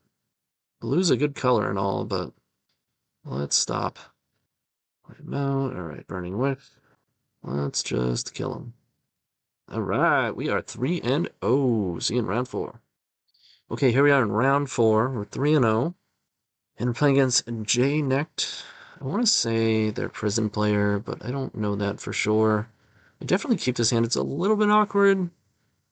Blue's a good color and all, but let's stop. White him out. Alright, Burning Wick. Let's just kill him. Alright, we are 3-0. See you in round 4. Okay, here we are in round 4. We're 3-0. And we're playing against J-Necked. I want to say they're prison player, but I don't know that for sure. I definitely keep this hand. It's a little bit awkward,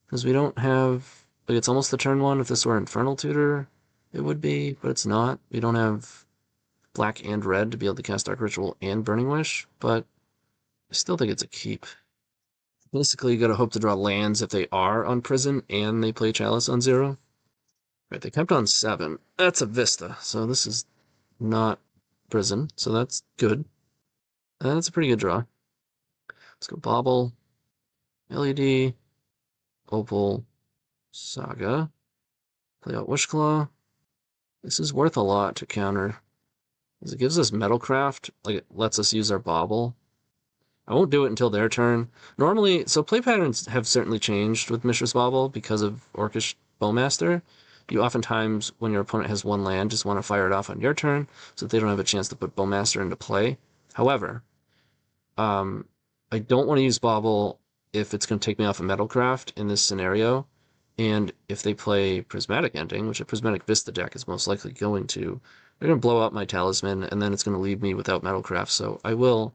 because we don't have... Like, it's almost the turn 1. If this were Infernal Tutor, it would be, but it's not. We don't have black and red to be able to cast Dark Ritual and Burning Wish, but I still think it's a keep. Basically, you gotta hope to draw lands if they are on prison and they play Chalice on 0. Right, they kept on 7. That's a Vista, so this is not prison, so that's good. That's a pretty good draw. Let's go Bobble, LED, Opal, Saga, play out Wishclaw. This is worth a lot to counter, because it gives us Metalcraft, like it lets us use our Bobble. I won't do it until their turn. Normally, so play patterns have certainly changed with Mishra's Bauble because of Orcish Bowmaster. You oftentimes, when your opponent has 1 land, just want to fire it off on your turn so that they don't have a chance to put Bowmaster into play. However, I don't want to use Bauble if it's going to take me off of Metalcraft in this scenario. And if they play Prismatic Ending, which a Prismatic Vista deck is most likely going to, they're going to blow out my Talisman, and then it's going to leave me without Metalcraft. So I will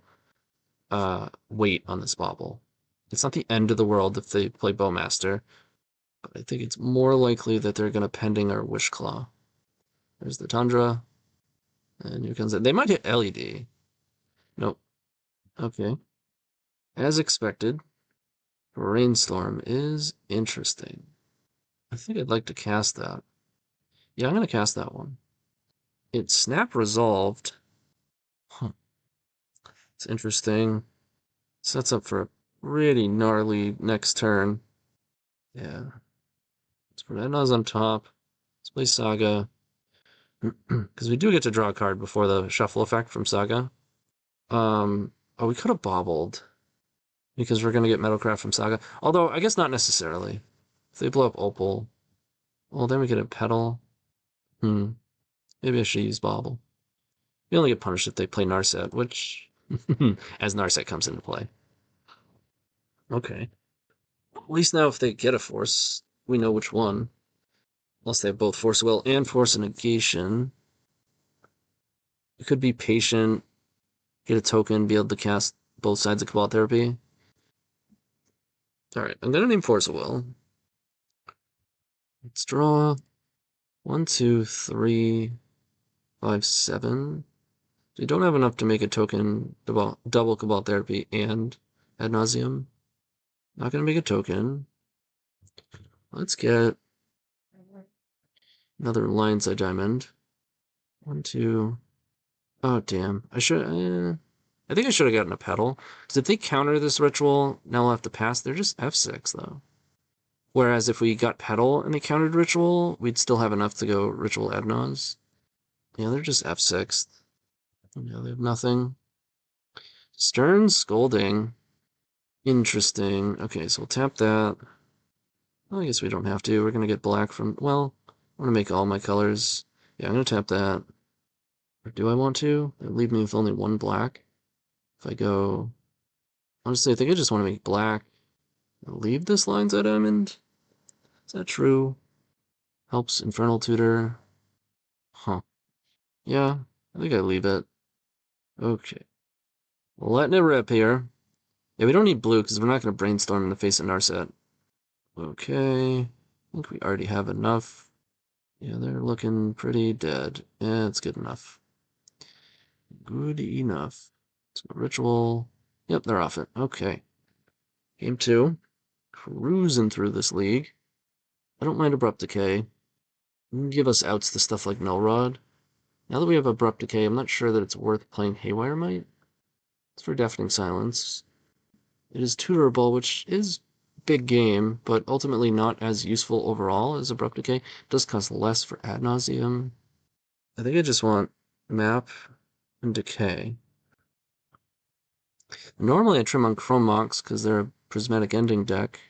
wait on this Bauble. It's not the end of the world if they play Bowmaster, but I think it's more likely that they're going to Pending or Wishclaw. There's the Tundra, and here comes it. They might hit LED. Nope. Okay. As expected, Brainstorm is interesting. I think I'd like to cast that. Yeah, I'm going to cast that one. It's Snap Resolved. Huh. It's interesting. Sets up for a pretty gnarly next turn. Yeah. Let's put Naus on top. Let's play Saga. Because we do get to draw a card before the shuffle effect from Saga. Oh, we could have bobbled. Because we're going to get Metalcraft from Saga. Although, I guess not necessarily. If they blow up Opal, well, then we get a Petal. Maybe I should use Bobble. We only get punished if they play Narset, which... as Narset comes into play. Okay. At least now if they get a Force, we know which one. Unless they have both Force Will and Force of Negation. We could be patient, get a token, be able to cast both sides of Cabal Therapy. Alright, I'm going to name Force of Will. Let's draw 1, 2, 3, 5, 7. So you don't have enough to make a token double Cabal Therapy and Ad Nauseam. Not going to make a token. Let's get another Lion's Eye Diamond. 1, 2. Oh, damn. I think I should have gotten a Petal. Because if they counter this ritual, now we'll have to pass. They're just F6, though. Whereas if we got Petal and they countered ritual, we'd still have enough to go ritual Adnos. Yeah, they're just F6. Yeah, they have nothing. Stern Scolding. Interesting. Okay, so we'll tap that. Well, I guess we don't have to. We're going to get black from... Well, I want to make all my colors. Yeah, I'm going to tap that. Or do I want to? It'll leave me with only 1 black. If I go... Honestly, I think I just want to make black. I'll leave this Lion's Eye Diamond? Is that true? Helps Infernal Tutor. Huh. Yeah, I think I leave it. Okay. Letting it rip here. Yeah, we don't need blue because we're not going to Brainstorm in the face of Narset. Okay. I think we already have enough. Yeah, they're looking pretty dead. Yeah, it's good enough. Good enough. It's a ritual. Yep, they're off it. Okay. Game 2. Cruising through this league. I don't mind Abrupt Decay. Give us outs to stuff like Null Rod. Now that we have Abrupt Decay, I'm not sure that it's worth playing Haywire Might. It's for Deafening Silence. It is tutorable, which is big game, but ultimately not as useful overall as Abrupt Decay. It does cost less for Ad Nauseam. I think I just want map, and decay. Normally I trim on Chrome Mox because they're a prismatic ending deck.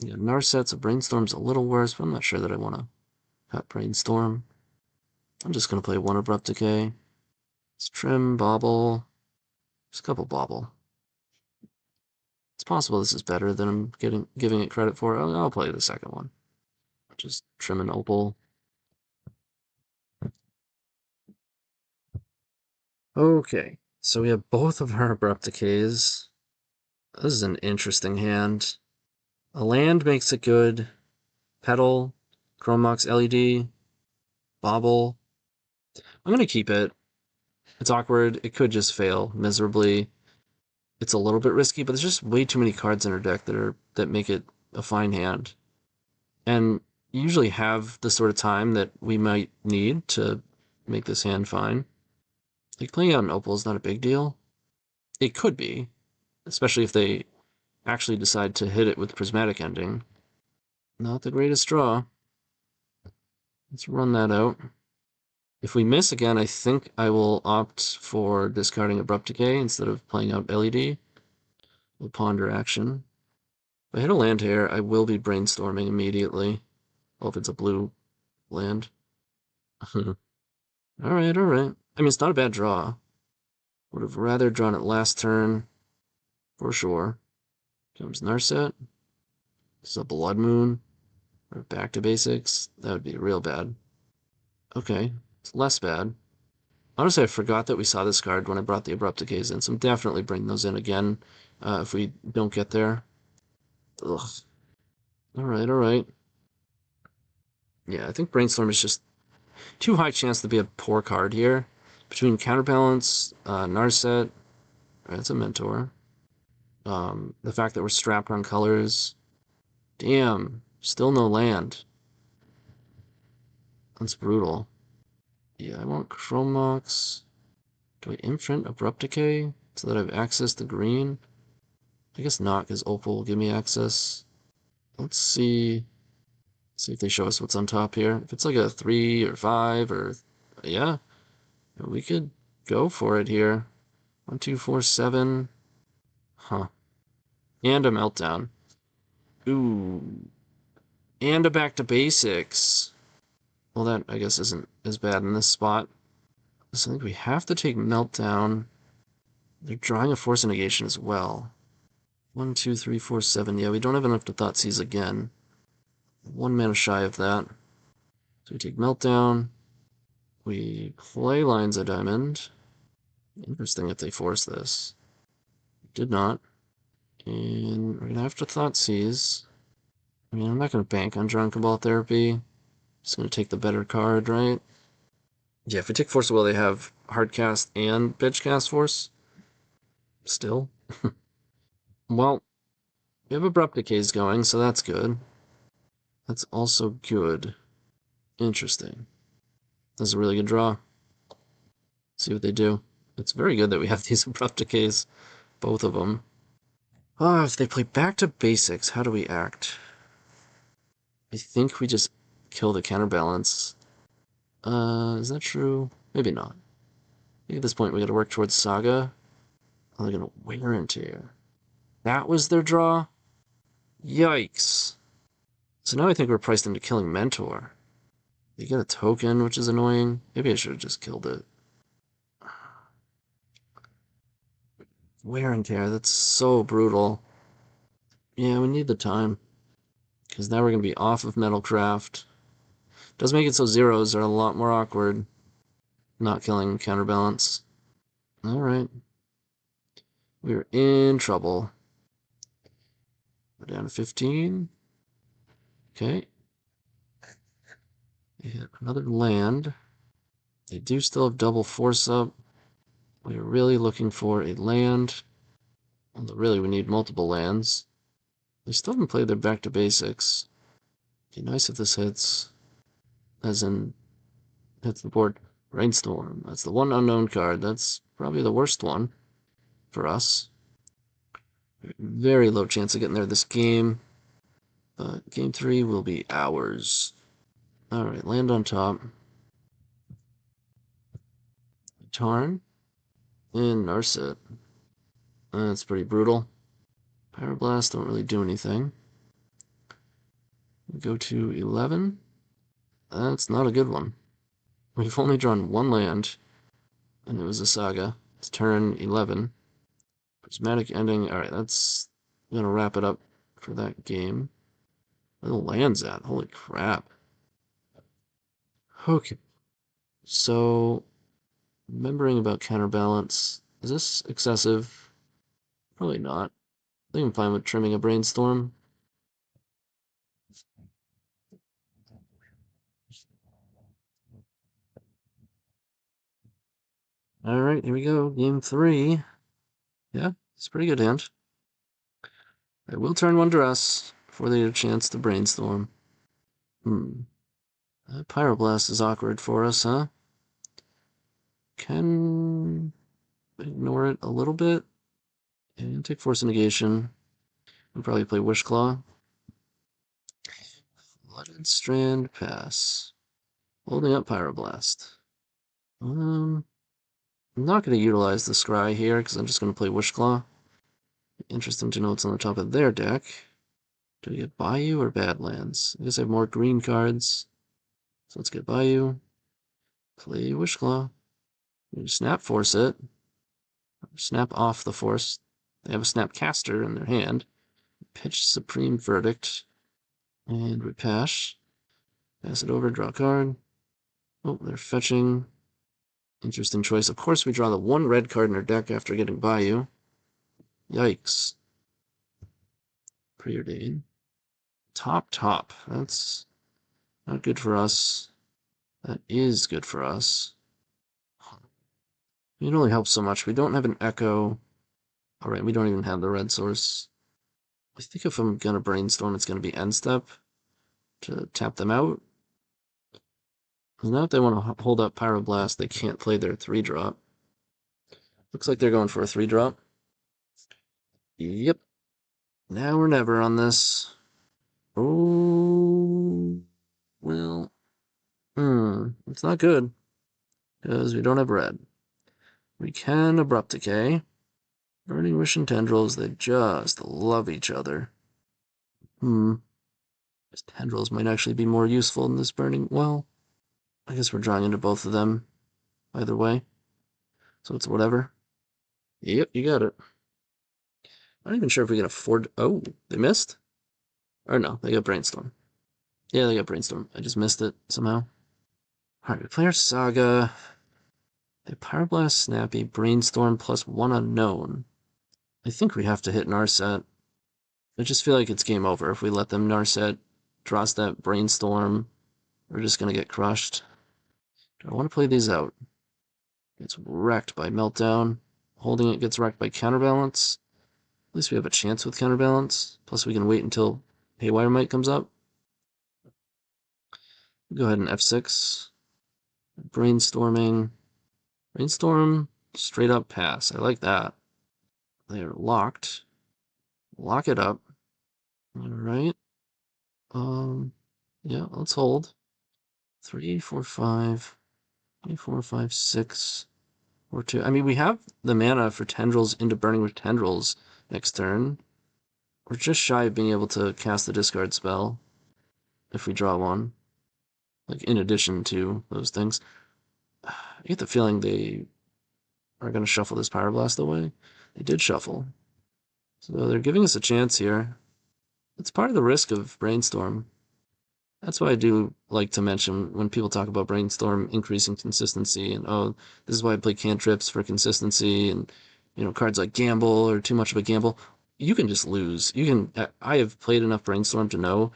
Yeah, Narset's a Brainstorm's a little worse, but I'm not sure that I want to cut Brainstorm. I'm just going to play one Abrupt Decay. Let's trim, bobble. Just a couple bobble. It's possible this is better than I'm giving it credit for. I'll play the second one. Just trim an opal. Okay, so we have both of our Abrupt Decays. This is an interesting hand. A land makes it good. Petal, Chrome Mox LED, Bobble. I'm going to keep it. It's awkward. It could just fail miserably. It's a little bit risky, but there's just way too many cards in our deck that make it a fine hand. And you usually have the sort of time that we might need to make this hand fine. Like, playing out an opal is not a big deal. It could be, especially if they actually decide to hit it with prismatic ending. Not the greatest draw. Let's run that out. If we miss again, I think I will opt for discarding Abrupt Decay instead of playing out LED. We'll ponder action. If I hit a land here, I will be brainstorming immediately. Well, if it's a blue land. Alright. I mean, it's not a bad draw. Would have rather drawn it last turn, for sure. Comes Narset. This is a Blood Moon. Or back to basics. That would be real bad. Okay, it's less bad. Honestly, I forgot that we saw this card when I brought the Abrupt Decays in, so I'm definitely bringing those in again if we don't get there. Ugh. Alright. Yeah, I think Brainstorm is just too high chance to be a poor card here. Between Counterbalance, Narset, that's a Mentor. The fact that we're strapped on colors. Damn, still no land. That's brutal. Yeah, I want Chrome Mox. Do I imprint Abrupt Decay so that I have access to green? I guess not, because Opal will give me access. Let's see if they show us what's on top here. If it's like a 3 or 5 or... Yeah, we could go for it here. 1, 2, 4, 7. Huh. And a Meltdown. Ooh. And a Back to Basics. Well, that, I guess, isn't as bad in this spot. So I think we have to take Meltdown. They're drawing a Force of Negation as well. 1, 2, 3, 4, 7. Yeah, we don't have enough to Thoughtseize again. 1 mana shy of that. So we take Meltdown. We play Lines of Diamond. Interesting if they force this. Did not. And we're going to have to Thoughtseize. I mean, I'm not going to bank on drawing Cabal Therapy. Just going to take the better card, right? Yeah, if we take Force of Will, they have Hardcast and Edgecast Force. Still. Well, we have Abrupt Decays going, so that's good. That's also good. Interesting. That's a really good draw. See what they do. It's very good that we have these Abrupt Decays. Both of them. Oh, if they play Back to Basics, how do we act? I think we just kill the Counterbalance. Is that true? Maybe not. Maybe at this point we gotta work towards Saga. Oh, they're gonna Wear and Tear. That was their draw? Yikes. So now I think we're priced into killing Mentor. They get a token, which is annoying. Maybe I should have just killed it. Wear and Tear, that's so brutal. Yeah, we need the time. Because now we're going to be off of Metalcraft. Does make it so zeros are a lot more awkward. Not killing Counterbalance. Alright. We're in trouble. We're down to 15. Okay. They hit another land. They do still have double force up. We're really looking for a land. Although really we need multiple lands. They still haven't played their Back to Basics. Be nice if this hits. As in, hits the board. Brainstorm. That's the one unknown card. That's probably the worst one for us. Very low chance of getting there this game. But game 3 will be ours. Alright, land on top. Tarn. And Narset. That's pretty brutal. Pyroblast don't really do anything. We go to 11. That's not a good one. We've only drawn one land, and it was a Saga. It's turn 11. Prismatic ending. Alright, that's gonna wrap it up for that game. Where the land's at? Holy crap. Okay. So, remembering about counterbalance. Is this excessive? Probably not. I think I'm fine with trimming a Brainstorm. Alright, here we go. Game 3. Yeah, it's a pretty good hand. I will turn one dress before they get a chance to Brainstorm. That Pyroblast is awkward for us, huh? Can ignore it a little bit. And take Force of Negation. We'll probably play Wishclaw. Flooded Strand, pass. Holding up Pyroblast. I'm not going to utilize the Scry here, because I'm just going to play Wishclaw. Interesting to know what's on the top of their deck. Do we get Bayou or Badlands? I guess I have more green cards. So let's get Bayou. Play Wishclaw. You snap force it. Snap off the force. They have a snap caster in their hand. Pitch Supreme Verdict. And we pass. Pass it over, draw a card. Oh, they're fetching. Interesting choice. Of course, we draw the one red card in our deck after getting Bayou. Yikes. Preordain. Top. That's not good for us. That is good for us. It only helps so much. We don't have an Echo. Alright, we don't even have the red source. I think if I'm gonna Brainstorm, it's gonna be end step to tap them out. Now if they want to hold up Pyroblast, they can't play their 3-drop. Looks like they're going for a 3-drop. Yep. Now or never on this. Oh, well. It's not good. Because we don't have red. We can Abrupt Decay. Burning Wish and Tendrils, they just love each other. These Tendrils might actually be more useful in this Burning. Well, I guess we're drawing into both of them. Either way. So it's whatever. Yep, you got it. I'm not even sure if we can afford... Oh, they missed? Or no, they got Brainstorm. Yeah, they got Brainstorm. I just missed it somehow. Alright, we play our Saga. They Pyroblast, Snappy, Brainstorm, plus 1 unknown. I think we have to hit Narset. I just feel like it's game over. If we let them Narset, draws that Brainstorm, we're just gonna get crushed. Do I want to play these out? Gets wrecked by Meltdown. Holding it gets wrecked by Counterbalance. At least we have a chance with Counterbalance. Plus we can wait until Haywire Might comes up. Go ahead and F6. Brainstorming. Brainstorm, straight up pass. I like that. They are locked. Lock it up. Alright. Yeah, let's hold. 3, 4, 5. 3, 4, 5, 6. Or 2. I mean, we have the mana for Tendrils into Burning with Tendrils next turn. We're just shy of being able to cast the discard spell if we draw one. Like, in addition to those things. I get the feeling they are going to shuffle this Pyroblast away. They did shuffle. So they're giving us a chance here. It's part of the risk of Brainstorm. That's why I do like to mention when people talk about Brainstorm increasing consistency and, oh, this is why I play cantrips for consistency and, you know, cards like Gamble or too much of a gamble. You can just lose. You can. I have played enough Brainstorm to know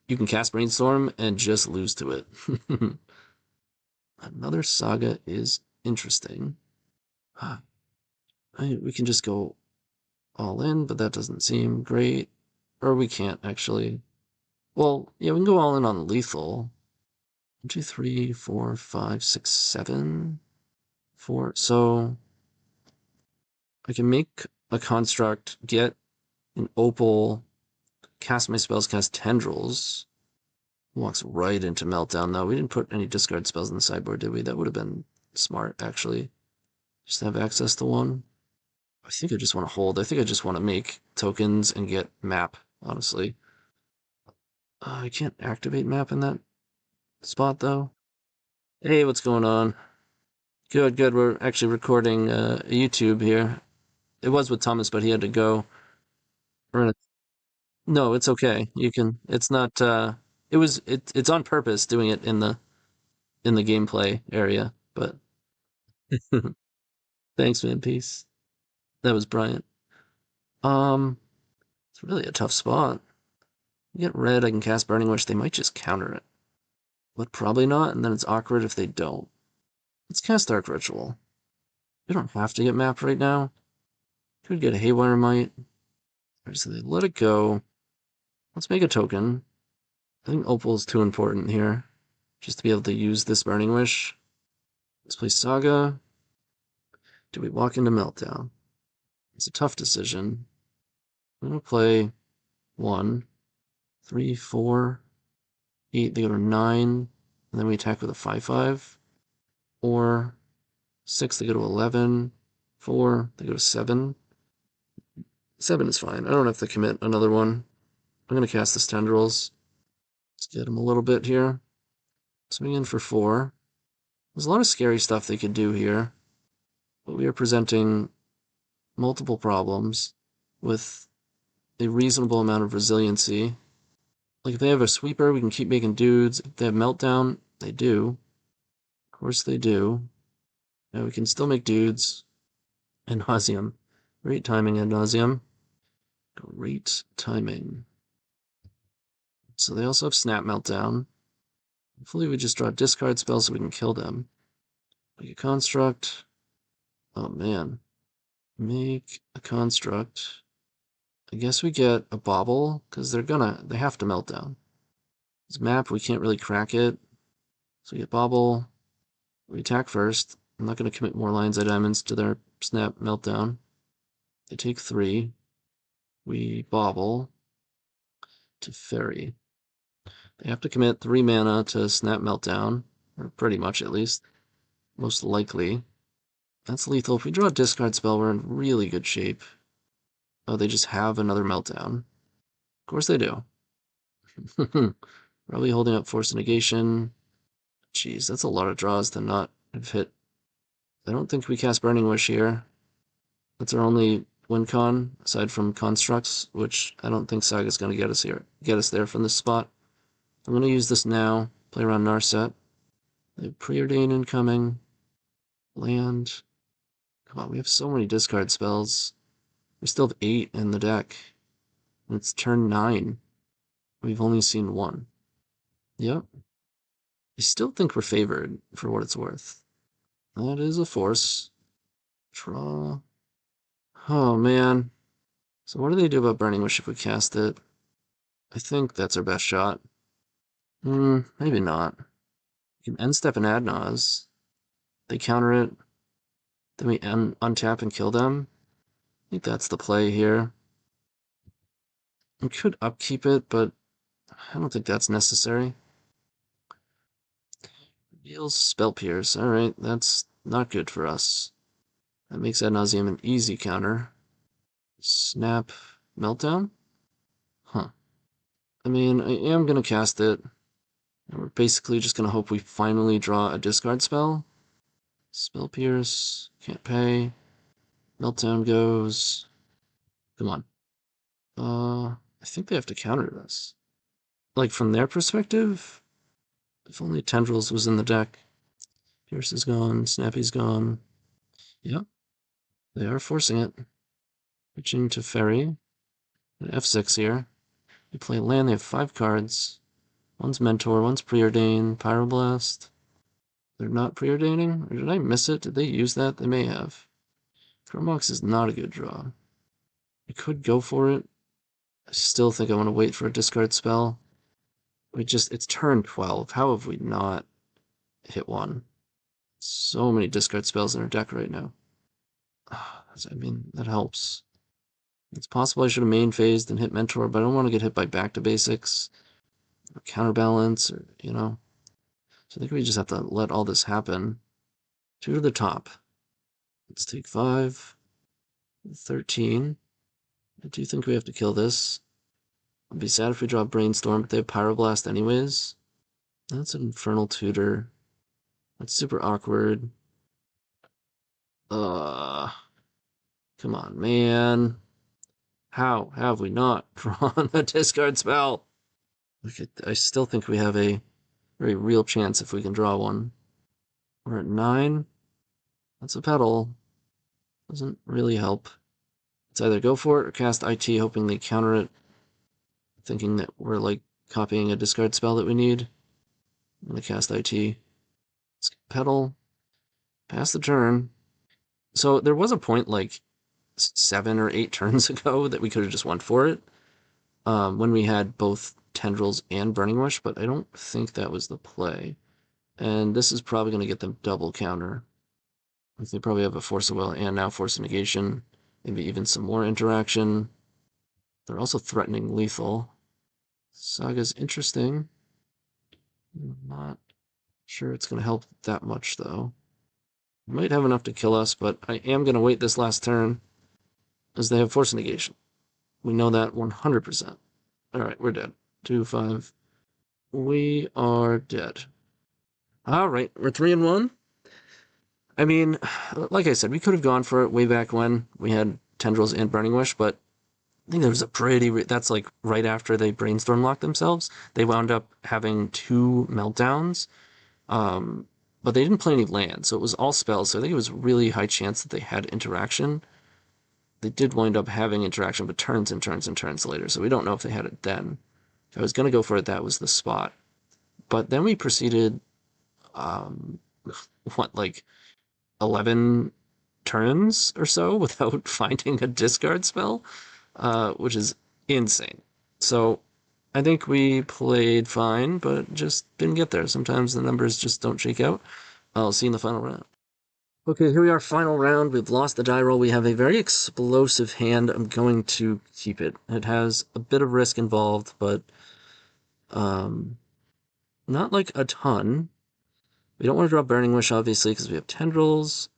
you can cast Brainstorm and just lose to it. Another Saga is interesting. We can just go all in, but that doesn't seem great. Or we can't, actually. Well, yeah, we can go all in on lethal. 1, 2, 3, 4, 5, 6, 7. 4. So I can make a construct, get an opal, cast my spells, cast Tendrils. Walks right into Meltdown, though. We didn't put any discard spells in the sideboard, did we? That would have been smart, actually. Just have access to one. I think I just want to hold. I think I just want to make tokens and get map, honestly. I can't activate map in that spot, though. Hey, what's going on? Good, good. We're actually recording YouTube here. It was with Thomas, but he had to go. No, it's okay. You can. It's not. It's on purpose doing it in the gameplay area. But thanks, man. Peace. That was Bryant. It's really a tough spot. You get red, I can cast Burning Wish. They might just counter it, but probably not. And then it's awkward if they don't. Let's cast Dark Ritual. We don't have to get mapped right now. Could get a Haywire Might. So they let it go. Let's make a token. I think Opal is too important here, just to be able to use this Burning Wish. Let's play Saga. Do we walk into Meltdown? It's a tough decision. I'm gonna play 1, 3, 4, 8. They go to 9, and then we attack with a 5/5. Or 6. They go to 11. 4. They go to 7. 7 is fine. I don't have to commit another one. I'm gonna cast this Tendrils. Let's get him a little bit here. Swing in for 4. There's a lot of scary stuff they could do here, but we are presenting multiple problems with a reasonable amount of resiliency. Like, if they have a sweeper, we can keep making dudes. If they have Meltdown, they do. Of course they do. And we can still make dudes. And Nauseam. Great timing, Ad Nauseam. Great timing. So they also have Snap Meltdown. Hopefully we just draw a discard spell so we can kill them. Make a construct. Oh man. Make a construct. I guess we get a Bobble, because they have to Meltdown. This map, we can't really crack it. So we get Bobble. We attack first. I'm not going to commit more Lion's Eye Diamonds to their Snap Meltdown. They take 3. We Bobble to Fairy. They have to commit 3 mana to Snap Meltdown, or pretty much at least. Most likely. That's lethal. If we draw a discard spell, we're in really good shape. Oh, they just have another Meltdown. Of course they do. Probably holding up Force Negation. Jeez, that's a lot of draws to not have hit. I don't think we cast Burning Wish here. That's our only win con, aside from constructs, which I don't think Saga's going to get us there from this spot. I'm going to use this now, play around Narset. They have Preordain incoming. Land. Come on, we have so many discard spells. We still have 8 in the deck. And it's turn 9. We've only seen 1. Yep. I still think we're favored, for what it's worth. That is a force. Draw. Oh, man. So what do they do about Burning Wish if we cast it? I think that's our best shot. Maybe not. We can end step and add Naus. They counter it. Then we untap and kill them. I think that's the play here. We could upkeep it, but I don't think that's necessary. Reveals Spell Pierce. Alright, that's not good for us. That makes Ad Nauseam an easy counter. Snap Meltdown? Huh. I mean, I am going to cast it. And we're basically just going to hope we finally draw a discard spell. Spell Pierce. Can't pay. Meltdown goes. Come on. I think they have to counter this. Like, from their perspective, if only Tendrils was in the deck. Pierce is gone. Snappy's gone. Yep. They are forcing it. Reaching to Fairy. An F6 here. They play land, they have 5 cards. One's Mentor, one's Preordain, Pyroblast. They're not preordaining? Or did I miss it? Did they use that? They may have. Chromox is not a good draw. I could go for it. I still think I want to wait for a discard spell. It's turn 12. How have we not hit one? So many discard spells in our deck right now. I mean, that helps. It's possible I should have main phased and hit Mentor, but I don't want to get hit by Back to Basics or Counterbalance, or, you know. So I think we just have to let all this happen. 2 to the top. Let's take 5. 13. I do think we have to kill this. I'd be sad if we draw Brainstorm, but they have Pyroblast anyways. That's an Infernal Tutor. That's super awkward. Come on, man. How have we not drawn a discard spell? I still think we have a very real chance if we can draw one. We're at 9. That's a pedal. Doesn't really help. It's either go for it or cast IT, hoping they counter it, thinking that we're like copying a discard spell that we need. I'm gonna cast IT. Let's pedal. Pass the turn. So there was a point like 7 or 8 turns ago that we could have just went for it when we had both Tendrils and Burning Wish, but I don't think that was the play. And this is probably going to get them double counter. They probably have a Force of Will and now Force of Negation. Maybe even some more interaction. They're also threatening lethal. Saga's interesting. I'm not sure it's going to help that much, though. Might have enough to kill us, but I am going to wait this last turn, as they have Force of Negation. We know that 100%. Alright, we're dead. 2-5. We are dead. Alright, we're 3-1. I mean, like I said, we could have gone for it way back when we had Tendrils and Burning Wish, but I think there was a that's like right after they Brainstorm locked themselves. They wound up having 2 meltdowns, but they didn't play any land, so it was all spells, so I think it was really high chance that they had interaction. They did wind up having interaction, but turns and turns and turns later, so we don't know if they had it then. If I was going to go for it, that was the spot. But then we proceeded, like 11 turns or so without finding a discard spell, which is insane. So I think we played fine, but just didn't get there. Sometimes the numbers just don't shake out. I'll see you in the final round. Okay, here we are, final round. We've lost the die roll. We have a very explosive hand. I'm going to keep it. It has a bit of risk involved, but not like a ton. We don't want to draw Burning Wish, obviously, because we have Tendrils.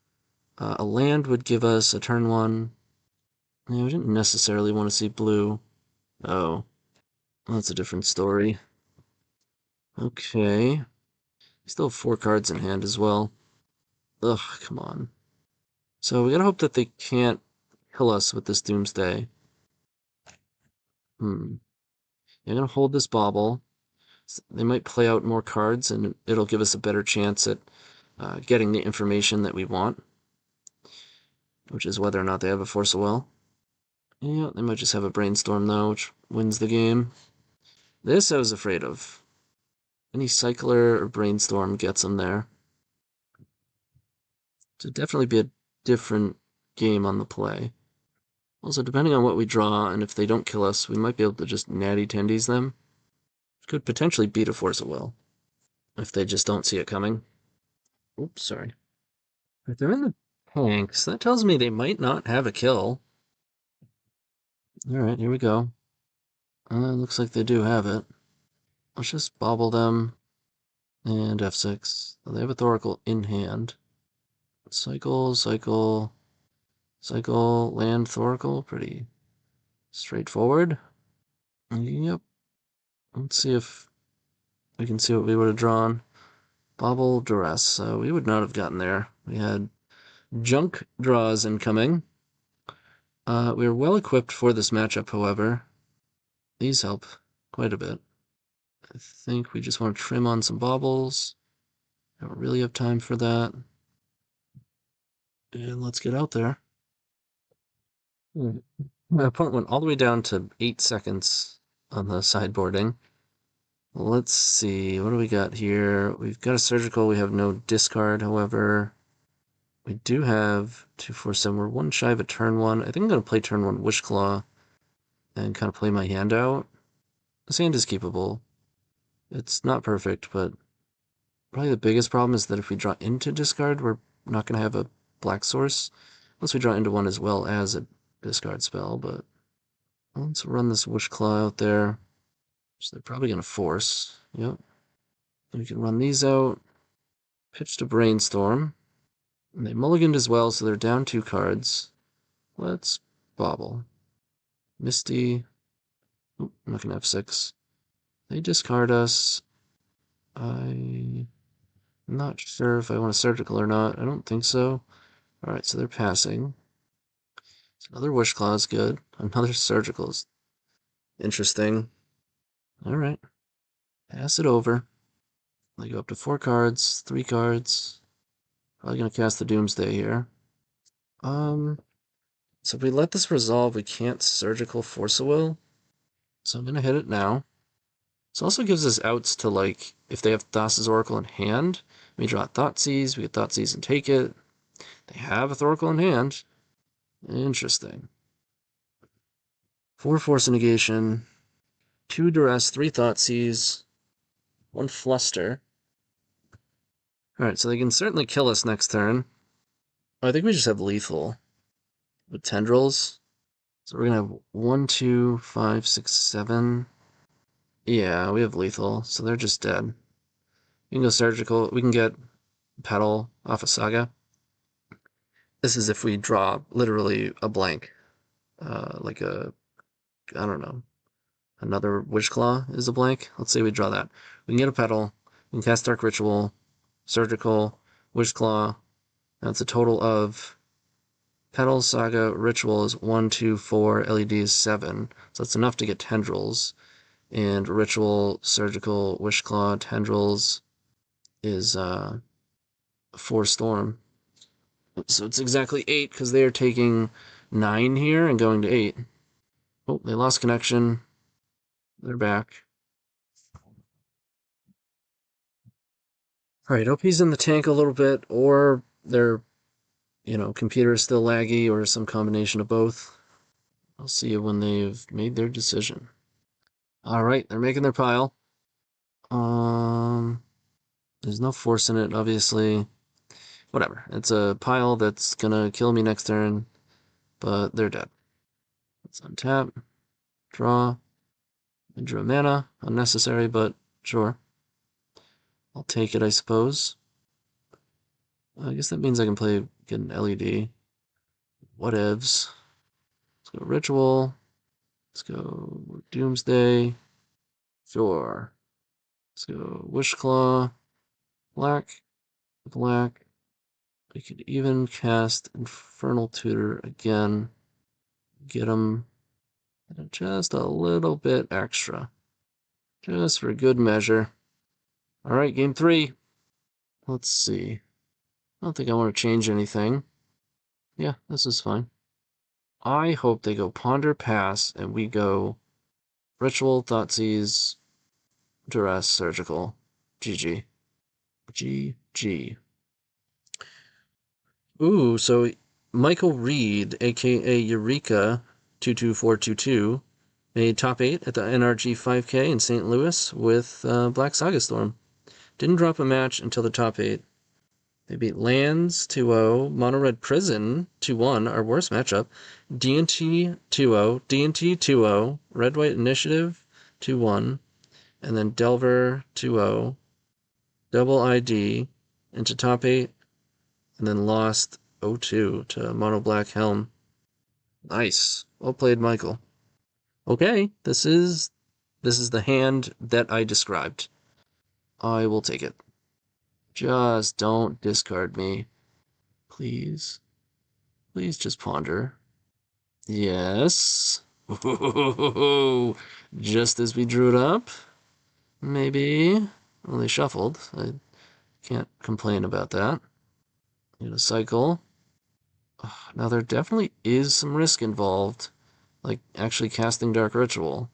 A land would give us a turn 1. Yeah, we didn't necessarily want to see blue. Oh, that's a different story. Okay. We still have 4 cards in hand as well. Ugh, come on. So we gotta hope that they can't kill us with this Doomsday. I'm gonna hold this bauble. They might play out more cards, and it'll give us a better chance at getting the information that we want, which is whether or not they have a Force of Will. Yeah, they might just have a Brainstorm, though, which wins the game. This I was afraid of. Any Cycler or Brainstorm gets them there. So definitely be a different game on the play. Also, depending on what we draw, and if they don't kill us, we might be able to just natty tendies them. Could potentially beat a Force of Will, if they just don't see it coming. Oops, sorry. If they're in the tanks, that tells me they might not have a kill. Alright, here we go. Looks like they do have it. Let's just bobble them. And F6. They have a Thoracle in hand. Cycle, cycle, cycle, land Thoracle. Pretty straightforward. Yep. Let's see if we can see what we would have drawn. Bobble, Duress. So we would not have gotten there. We had junk draws incoming. We are well equipped for this matchup, however. These help quite a bit. I think we just want to trim on some baubles. I don't really have time for that. And let's get out there. My opponent went all the way down to 8 seconds on the sideboarding. Let's see, what do we got here? We've got a surgical, we have no discard, however. We do have 2-4-7, we're 1 shy of a turn 1. I think I'm going to play turn 1 Wishclaw and kind of play my hand out. This hand is keepable. It's not perfect, but probably the biggest problem is that if we draw into discard, we're not going to have a black source. Unless we draw into one as well as a discard spell, but let's run this Wishclaw out there. So they're probably going to force. Yep. We can run these out. Pitch to Brainstorm. And they mulliganed as well, so they're down 2 cards. Let's bobble. Misty. Oop, I'm not going to F6. They discard us. I'm not sure if I want a surgical or not. I don't think so. Alright, so they're passing. So another Wish Claw is good. Another surgical is interesting. Alright. Pass it over. They go up to 4 cards, 3 cards. Probably going to cast the Doomsday here. So if we let this resolve, we can't surgical Force of Will. So I'm going to hit it now. This also gives us outs to, like, if they have Thassa's Oracle in hand, we draw Thoughtseize, we get Thoughtseize and take it. They have a Thoracle in hand. Interesting. 4 Force Negation, 2 Duress, 3 Thoughtseize, 1 Fluster. Alright, so they can certainly kill us next turn. I think we just have Lethal with Tendrils. So we're going to have 1, 2, 5, 6, 7. Yeah, we have Lethal, so they're just dead. We can go Surgical. We can get Petal off of Saga. This is if we draw literally a blank. Like a, I don't know, another Witch Claw is a blank. Let's say we draw that. We can get a Petal. We can cast Dark Ritual, Surgical, Witch Claw. That's a total of Petal, Saga, Ritual is 1, 2, 4, LED is 7. So that's enough to get Tendrils. And Ritual, Surgical, Wish Claw, Tendrils is 4 Storm. So it's exactly 8 because they are taking 9 here and going to 8. Oh, they lost connection. They're back. Alright, OP's in the tank a little bit, or their, computer is still laggy, or some combination of both. I'll see you when they've made their decision. Alright, they're making their pile. There's no force in it, obviously. Whatever. It's a pile that's gonna kill me next turn, but they're dead. Let's untap, draw, and draw mana. Unnecessary, but sure. I'll take it, I suppose. I guess that means I can get an LED. Whatevs. Let's go Ritual. Let's go Doomsday. Sure. Let's go Wishclaw. Black. Black. I could even cast Infernal Tutor again. Get him just a little bit extra. Just for good measure. Alright, game 3. Let's see. I don't think I want to change anything. Yeah, this is fine. I hope they go Ponder, Pass, and we go Ritual, Thoughtseize, Duress, Surgical. GG. GG. Ooh, so Michael Reed, aka Eureka 22422, made top 8 at the NRG 5K in St. Louis with Black Saga Storm. Didn't drop a match until the top 8. They beat Lands 2-0, Mono Red Prison 2-1, our worst matchup, D&T 2-0, D&T 2-0, Red White Initiative 2-1, and then Delver 2-0, Double ID into top 8, and then lost 0-2 to Mono Black Helm. Nice. Well played, Michael. Okay, this is the hand that I described. I will take it. Just don't discard me. Please. Please just ponder. Yes. Ooh, just as we drew it up. Maybe. Well, they shuffled. I can't complain about that. Need a cycle. Now there definitely is some risk involved. Like actually casting Dark Ritual.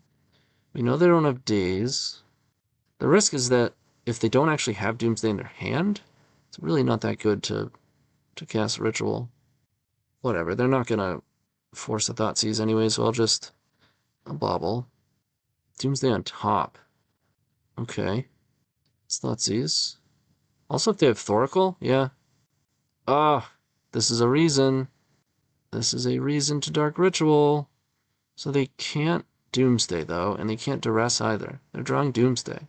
We know they don't have days. The risk is that if they don't actually have Doomsday in their hand, it's really not that good to cast Ritual. Whatever, they're not gonna force a Thoughtseize anyway, so I'll bobble. Doomsday on top. Okay. It's Thoughtseize. Also, if they have Thoracle, yeah. This is a reason. This is a reason to Dark Ritual. So they can't Doomsday, though, and they can't Duress either. They're drawing Doomsday.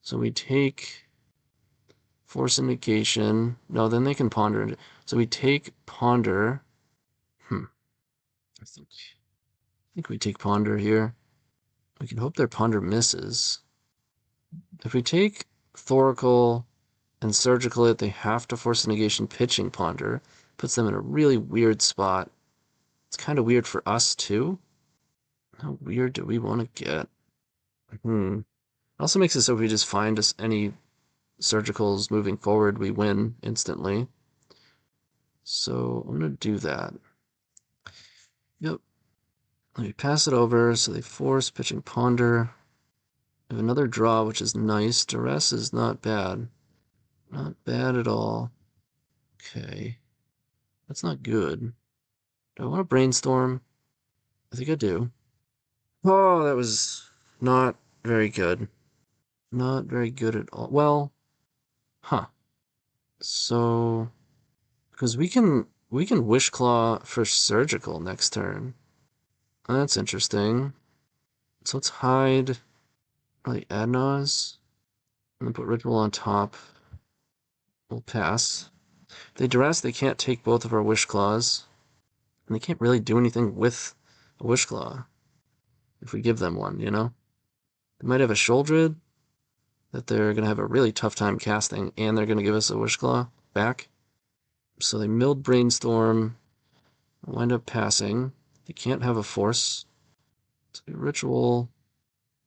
So we take Force a negation. No, then they can ponder. So we take ponder. I think we take ponder here. We can hope their ponder misses. If we take Thoracle and Surgical it, they have to force a negation pitching ponder. Puts them in a really weird spot. It's kind of weird for us, too. How weird do we want to get? It also makes it so if we just find us any Surgicals moving forward, we win instantly. So I'm going to do that. Yep. Let me pass it over, so they force pitching ponder. I have another draw, which is nice. Duress is not bad. Not bad at all. Okay. That's not good. Do I want to brainstorm? I think I do. Oh, that was not very good. Not very good at all. Well, So, because we can Wish Claw for Surgical next turn. That's interesting. So let's hide probably Adnaz, and then put Ritual on top. We'll pass. If they duress, they can't take both of our Wish Claws. And they can't really do anything with a Wish Claw. If we give them one, you know? They might have a Sholdred that they're going to have a really tough time casting, and they're going to give us a Wish Claw back. So they milled Brainstorm, wind up passing. They can't have a Force. So Ritual,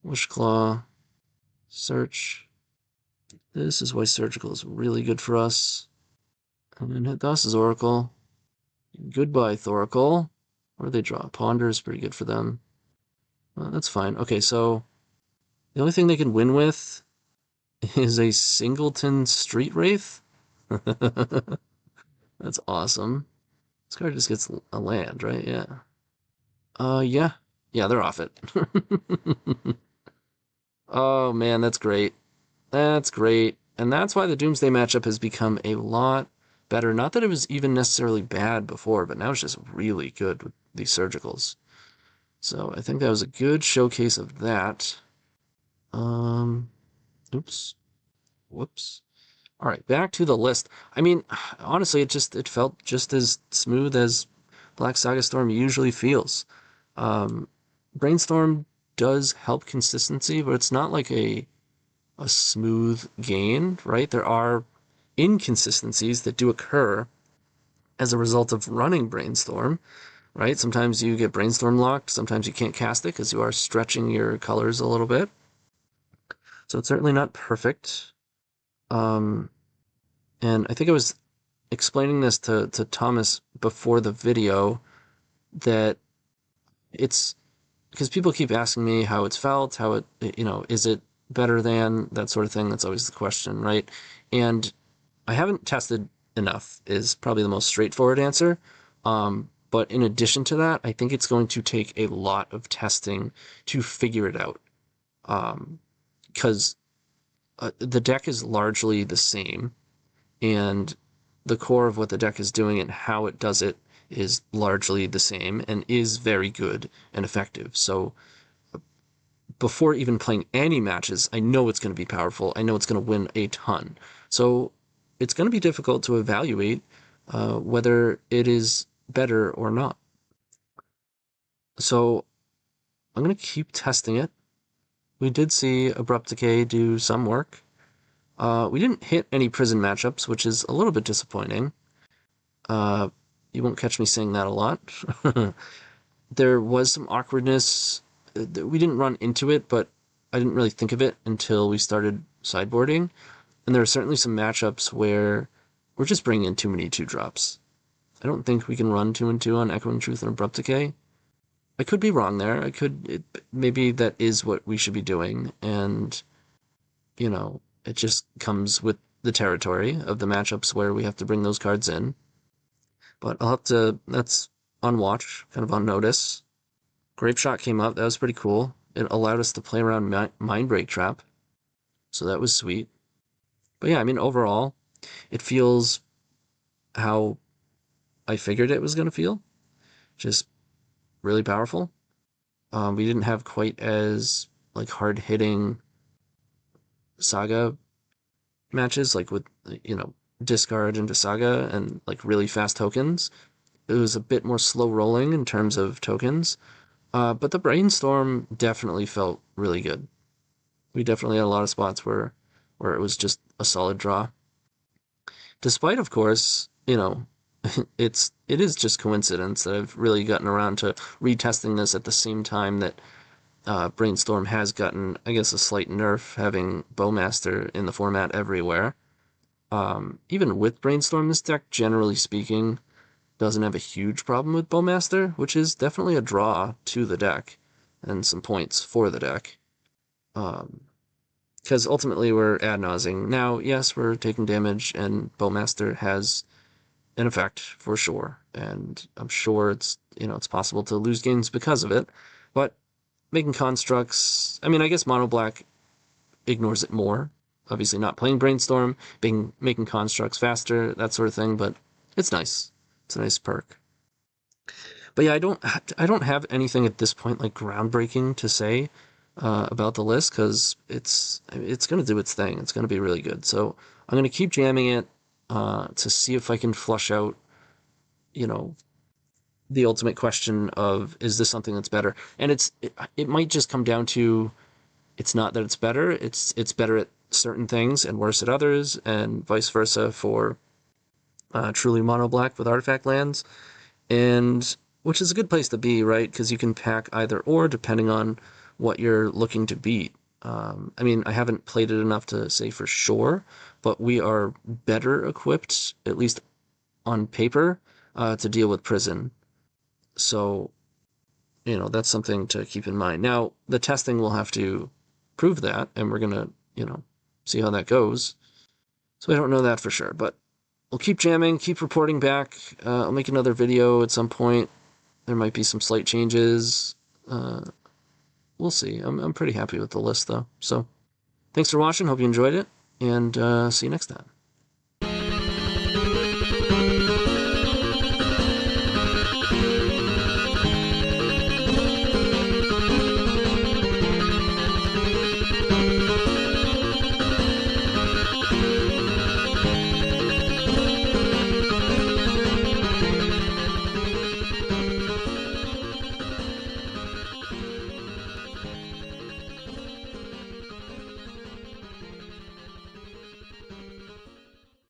Wish Claw, Search. This is why Surgical is really good for us. And then hit Thassa's Oracle. Goodbye, Thoracle. What do they draw? Ponder is pretty good for them. Well, that's fine. Okay, so the only thing they can win with is a Singleton Street Wraith. That's awesome. This card just gets a land, right? Yeah. Yeah. Yeah, they're off it. Oh, man, that's great. That's great. And that's why the Doomsday matchup has become a lot better. Not that it was even necessarily bad before, but now it's just really good with these Surgicals. So I think that was a good showcase of that. Oops. Whoops. All right, back to the list. I mean, honestly, it felt just as smooth as Black Saga Storm usually feels. Brainstorm does help consistency, but it's not like a smooth gain, right? There are inconsistencies that do occur as a result of running Brainstorm, right? Sometimes you get Brainstorm locked, sometimes you can't cast it because you are stretching your colors a little bit. So it's certainly not perfect. And I think I was explaining this to Thomas before the video, that it's because people keep asking me how it's felt, how it, is it better than, that sort of thing. That's always the question, right? And I haven't tested enough is probably the most straightforward answer. But in addition to that, I think it's going to take a lot of testing to figure it out. Because the deck is largely the same, and the core of what the deck is doing and how it does it is largely the same and is very good and effective. So before even playing any matches, I know it's going to be powerful. I know it's going to win a ton. So it's going to be difficult to evaluate whether it is better or not. So I'm going to keep testing it. We did see Abrupt Decay do some work. We didn't hit any prison matchups, which is a little bit disappointing. You won't catch me saying that a lot. There was some awkwardness. We didn't run into it, but I didn't really think of it until we started sideboarding. And there are certainly some matchups where we're just bringing in too many 2-drops. I don't think we can run 2 and 2 on Echoing Truth and Abrupt Decay. I could be wrong there. Maybe that is what we should be doing, and it just comes with the territory of the matchups where we have to bring those cards in. But I'll have to. That's on watch, kind of on notice. Grape Shot came up. That was pretty cool. It allowed us to play around Mindbreak Trap, so that was sweet. But yeah, I mean, overall, it feels how I figured it was going to feel. Just really powerful. We didn't have quite as hard-hitting Saga, matches, like with, discard into Saga and like really fast tokens. It was a bit more slow rolling in terms of tokens. But the Brainstorm definitely felt really good. We definitely had a lot of spots where it was just a solid draw. Despite, of course, it is just coincidence that I've really gotten around to retesting this at the same time that Brainstorm has gotten, I guess, a slight nerf, having Bowmaster in the format everywhere. Even with Brainstorm, this deck, generally speaking, doesn't have a huge problem with Bowmaster, which is definitely a draw to the deck and some points for the deck. Because ultimately we're ad-nausing. Now, yes, we're taking damage, and Bowmaster has an effect for sure, and I'm sure it's possible to lose games because of it, but making constructs, I mean, I guess Mono Black ignores it more. Obviously not playing Brainstorm, making constructs faster, that sort of thing, but it's nice. It's a nice perk. But yeah, I don't have anything at this point like groundbreaking to say about the list, because it's going to do its thing. It's going to be really good. So I'm going to keep jamming it to see if I can flush out, the ultimate question of, is this something that's better? And it might just come down to, it's not that it's better, it's better at certain things and worse at others, and vice versa for truly mono black with artifact lands, and which is a good place to be, right? Because you can pack either or depending on what you're looking to beat. I mean, I haven't played it enough to say for sure, but we are better equipped, at least on paper, to deal with prison. So, that's something to keep in mind. Now, the testing will have to prove that, and we're going to, see how that goes. So I don't know that for sure, but we'll keep jamming, keep reporting back. I'll make another video at some point. There might be some slight changes. We'll see. I'm pretty happy with the list, though. So thanks for watching. Hope you enjoyed it, and see you next time.